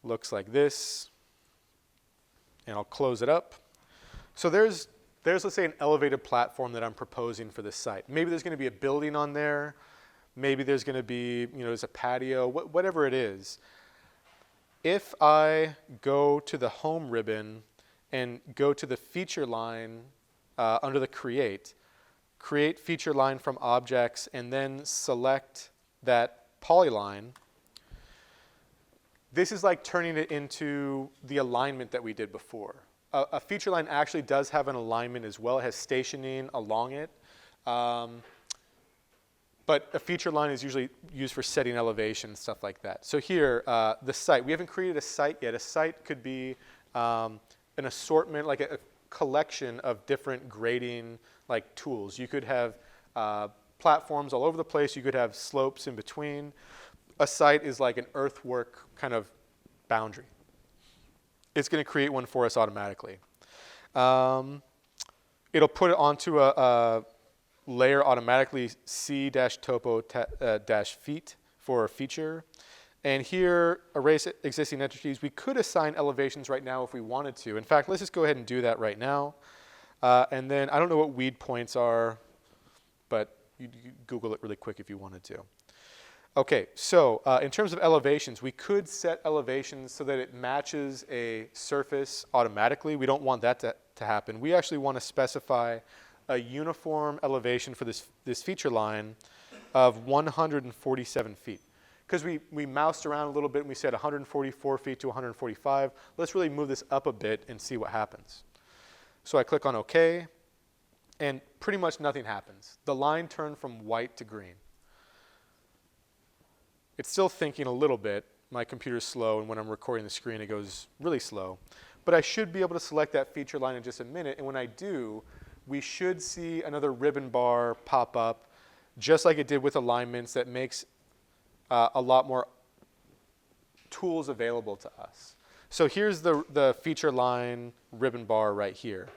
looks like this, and I'll close it up. So there's let's say an elevated platform that I'm proposing for this site. Maybe there's going to be a building on there. Maybe there's going to be, there's a patio, whatever it is. If I go to the home ribbon and go to the feature line under the create feature line from objects, and then select that polyline, this is like turning it into the alignment that we did before. A feature line actually does have an alignment as well. It has stationing along it. But a feature line is usually used for setting elevation, stuff like that. So here, the site. We haven't created a site yet. A site could be an assortment, like a collection of different grading like tools. You could have platforms all over the place. You could have slopes in between. A site is like an earthwork kind of boundary. It's going to create one for us automatically. It'll put it onto a layer automatically, C-topo-feet for a feature. And here, erase existing entities. We could assign elevations right now if we wanted to. In fact, let's just go ahead and do that right now. And then I don't know what weed points are, but you Google it really quick if you wanted to. Okay, so in terms of elevations, we could set elevations so that it matches a surface automatically. We don't want that to happen. We actually want to specify a uniform elevation for this feature line of 147 feet. Because we moused around a little bit and we said 144 feet to 145. Let's really move this up a bit and see what happens. So I click on OK, and pretty much nothing happens. The line turned from white to green. It's still thinking a little bit. My computer's slow, and when I'm recording the screen, it goes really slow. But I should be able to select that feature line in just a minute, and when I do, we should see another ribbon bar pop up, just like it did with alignments, that makes a lot more tools available to us. So here's the feature line ribbon bar right here.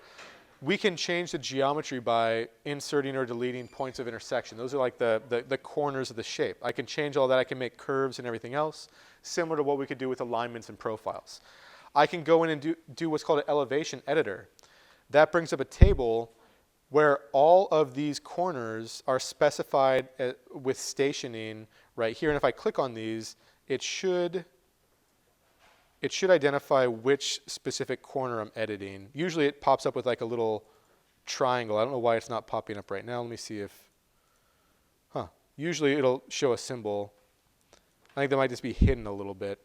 We can change the geometry by inserting or deleting points of intersection. Those are like the corners of the shape. I can change all that. I can make curves and everything else, similar to what we could do with alignments and profiles. I can go in and do what's called an elevation editor. That brings up a table where all of these corners are specified with stationing right here. And if I click on these, it should identify which specific corner I'm editing. Usually it pops up with like a little triangle. I don't know why it's not popping up right now. Let me see if, usually it'll show a symbol. I think that might just be hidden a little bit.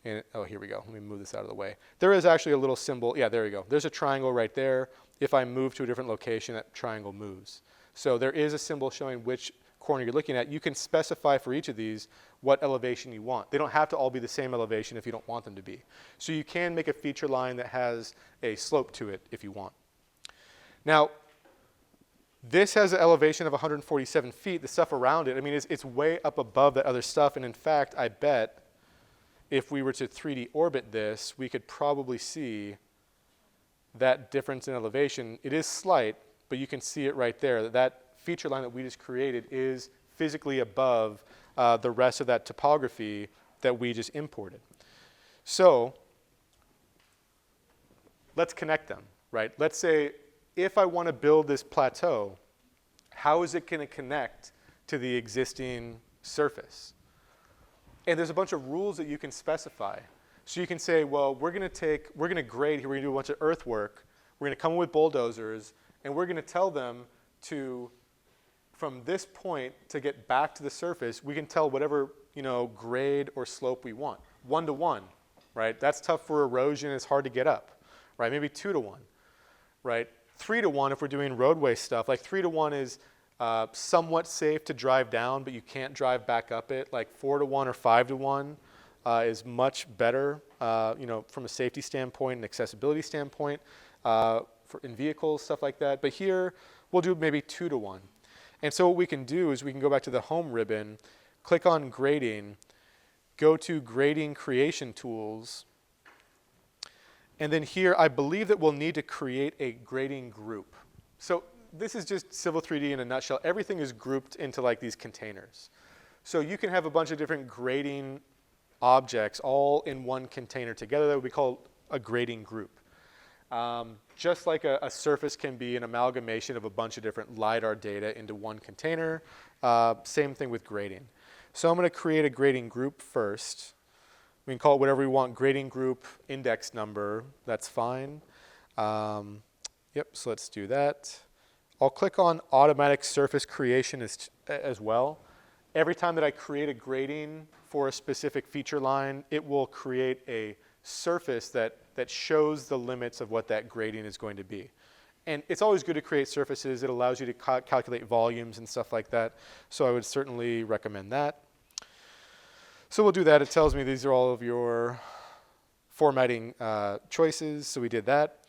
And oh, here we go. Let me move this out of the way. There is actually a little symbol. Yeah, there we go. There's a triangle right there. If I move to a different location, that triangle moves. So there is a symbol showing which corner you're looking at. You can specify for each of these what elevation you want. They don't have to all be the same elevation if you don't want them to be. So you can make a feature line that has a slope to it if you want. Now, this has an elevation of 147 feet. The stuff around it, I mean, it's way up above that other stuff. And in fact, I bet if we were to 3D orbit this, we could probably see that difference in elevation. It is slight, but you can see it right there. That feature line that we just created is physically above the rest of that topography that we just imported. So let's connect them, right? Let's say if I want to build this plateau, how is it going to connect to the existing surface? And there's a bunch of rules that you can specify. So you can say, well, we're going to grade here, we're going to do a bunch of earthwork, we're going to come with bulldozers, and we're going to tell them to, from this point to get back to the surface, we can tell whatever grade or slope we want. 1 to 1, right? That's tough for erosion. It's hard to get up, right? Maybe 2 to 1, right? 3 to 1 if we're doing roadway stuff. Like 3 to 1 is somewhat safe to drive down, but you can't drive back up it. Like 4 to 1 or 5 to 1 is much better, from a safety standpoint and accessibility standpoint in vehicles, stuff like that. But here we'll do maybe 2 to 1. And so what we can do is we can go back to the home ribbon, click on grading, go to grading creation tools, and then here I believe that we'll need to create a grading group. So this is just Civil 3D in a nutshell. Everything is grouped into like these containers. So you can have a bunch of different grading objects all in one container together. That would be called a grading group. Just like a surface can be an amalgamation of a bunch of different LiDAR data into one container, same thing with grading. So I'm going to create a grading group first. We can call it whatever we want, grading group index number, that's fine. Yep, so let's do that. I'll click on automatic surface creation as well. Every time that I create a grading for a specific feature line, it will create a surface that shows the limits of what that grading is going to be. And it's always good to create surfaces. It allows you to calculate volumes and stuff like that. So I would certainly recommend that. So we'll do that. It tells me these are all of your formatting choices. So we did that.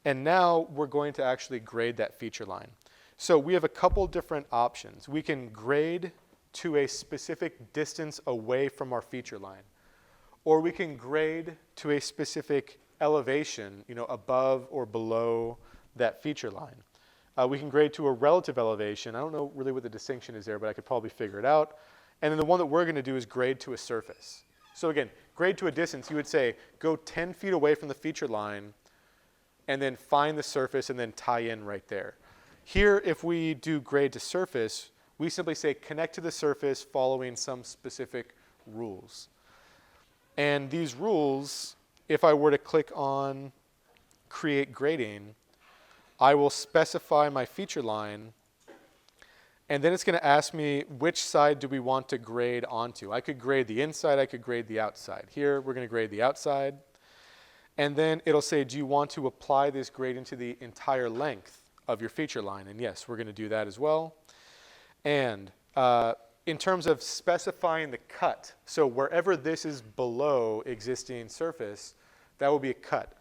And now we're going to actually grade that feature line. So we have a couple different options. We can grade to a specific distance away from our feature line. Or we can grade to a specific elevation, above or below that feature line. We can grade to a relative elevation. I don't know really what the distinction is there, but I could probably figure it out. And then the one that we're going to do is grade to a surface. So again, grade to a distance, you would say go 10 feet away from the feature line and then find the surface and then tie in right there. Here, if we do grade to surface, we simply say connect to the surface following some specific rules. And these rules, if I were to click on create grading, I will specify my feature line, and then it's going to ask me which side do we want to grade onto. I could grade the inside, I could grade the outside. Here, we're going to grade the outside. And then it'll say, do you want to apply this grading to the entire length of your feature line? And yes, we're going to do that as well. And in terms of specifying the cut, so wherever this is below existing surface, that will be a cut.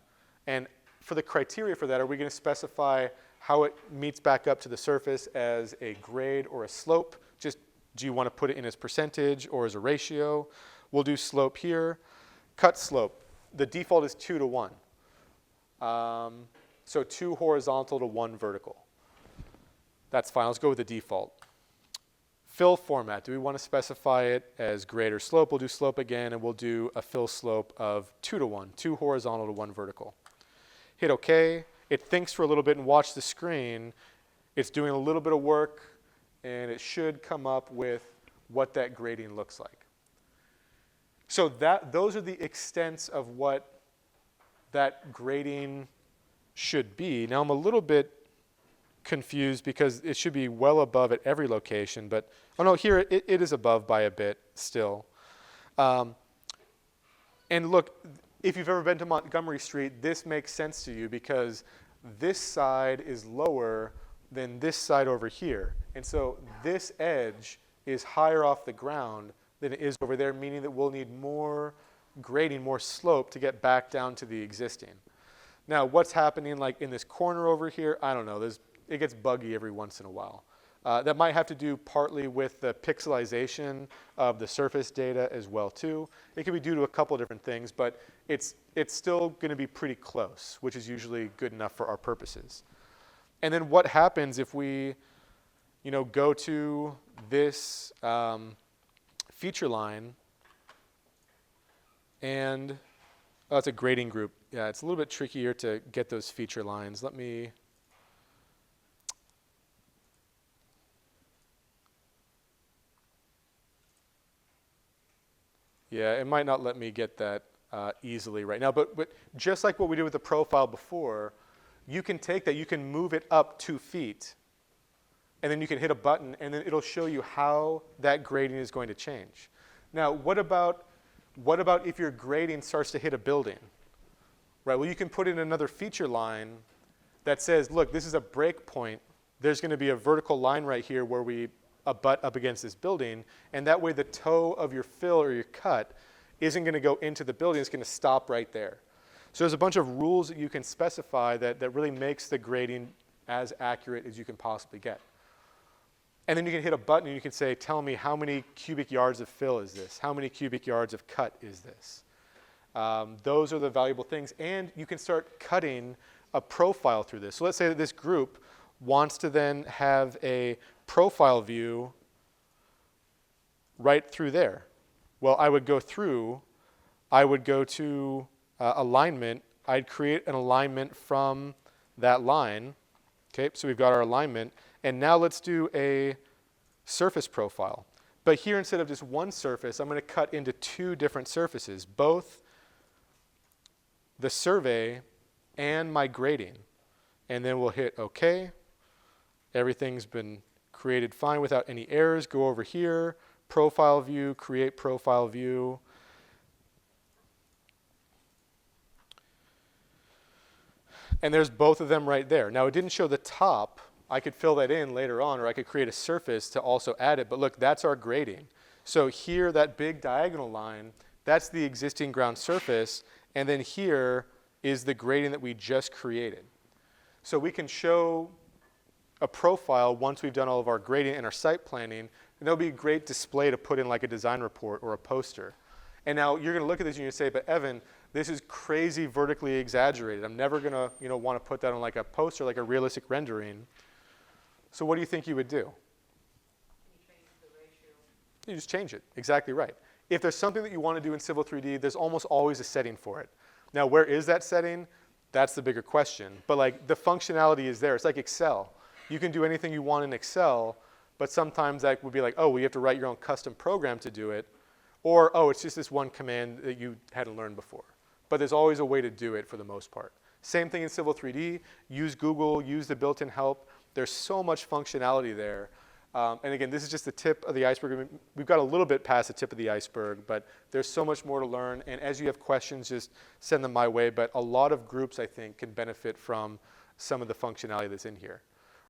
And for the criteria for that, are we going to specify how it meets back up to the surface as a grade or a slope? Just do you want to put it in as percentage or as a ratio? We'll do slope here. Cut slope. The default is 2 to 1. So 2 horizontal to 1 vertical. That's fine. Let's go with the default. Fill format. Do we want to specify it as grade or slope? We'll do slope again, and we'll do a fill slope of 2 to 1, 2 horizontal to 1 vertical. Hit OK. It thinks for a little bit and watch the screen. It's doing a little bit of work, and it should come up with what that grading looks like. So those are the extents of what that grading should be. Now I'm a little bit confused because it should be well above at every location, but oh no, here it is above by a bit still. And look, if you've ever been to Montgomery Street, this makes sense to you because this side is lower than this side over here. And so this edge is higher off the ground than it is over there, meaning that we'll need more grading, more slope to get back down to the existing. Now, what's happening like in this corner over here, I don't know. It gets buggy every once in a while. That might have to do partly with the pixelization of the surface data as well too. It could be due to a couple of different things, but it's still going to be pretty close, which is usually good enough for our purposes. And then what happens if we, go to this feature line and it's a grading group. Yeah, it's a little bit trickier to get those feature lines. Let me. Yeah, it might not let me get that easily right now. But just like what we did with the profile before, you can take that, you can move it up 2 feet, and then you can hit a button, and then it'll show you how that grading is going to change. Now, what about if your grading starts to hit a building? Right, well, you can put in another feature line that says, look, this is a break point. There's going to be a vertical line right here where we abut up against this building, and that way the toe of your fill or your cut isn't going to go into the building. It's going to stop right there. So there's a bunch of rules that you can specify that really makes the grading as accurate as you can possibly get. And then you can hit a button and you can say, tell me how many cubic yards of fill is this? How many cubic yards of cut is this? Those are the valuable things. And you can start cutting a profile through this. So let's say that this group wants to then have a profile view right through there. Well, I would go to alignment. I'd create an alignment from that line. Okay, so we've got our alignment. And now let's do a surface profile. But here, instead of just one surface, I'm going to cut into 2 different surfaces, both the survey and my grading. And then we'll hit OK. Everything's been created fine without any errors. Go over here, profile view, create profile view. And there's both of them right there. Now, it didn't show the top. I could fill that in later on, or I could create a surface to also add it. But look, that's our grading. So here, that big diagonal line, that's the existing ground surface. And then here is the grading that we just created. So we can show a profile once we've done all of our grading and our site planning, and that'll be a great display to put in like a design report or a poster. And now you're going to look at this and you're going to say, but Evan, this is crazy vertically exaggerated. I'm never going to want to put that on like a poster, like a realistic rendering. So what do you think you would do? Can you change the ratio? You just change it. Exactly right. If there's something that you want to do in Civil 3D, there's almost always a setting for it. Now, where is that setting? That's the bigger question. But like the functionality is there. It's like Excel. You can do anything you want in Excel, but sometimes that would be like, oh, well, you have to write your own custom program to do it. Or, oh, it's just this one command that you hadn't learned before. But there's always a way to do it for the most part. Same thing in Civil 3D. Use Google, use the built-in help. There's so much functionality there. And again, this is just the tip of the iceberg. We've got a little bit past the tip of the iceberg, but there's so much more to learn. And as you have questions, just send them my way. But a lot of groups, I think, can benefit from some of the functionality that's in here.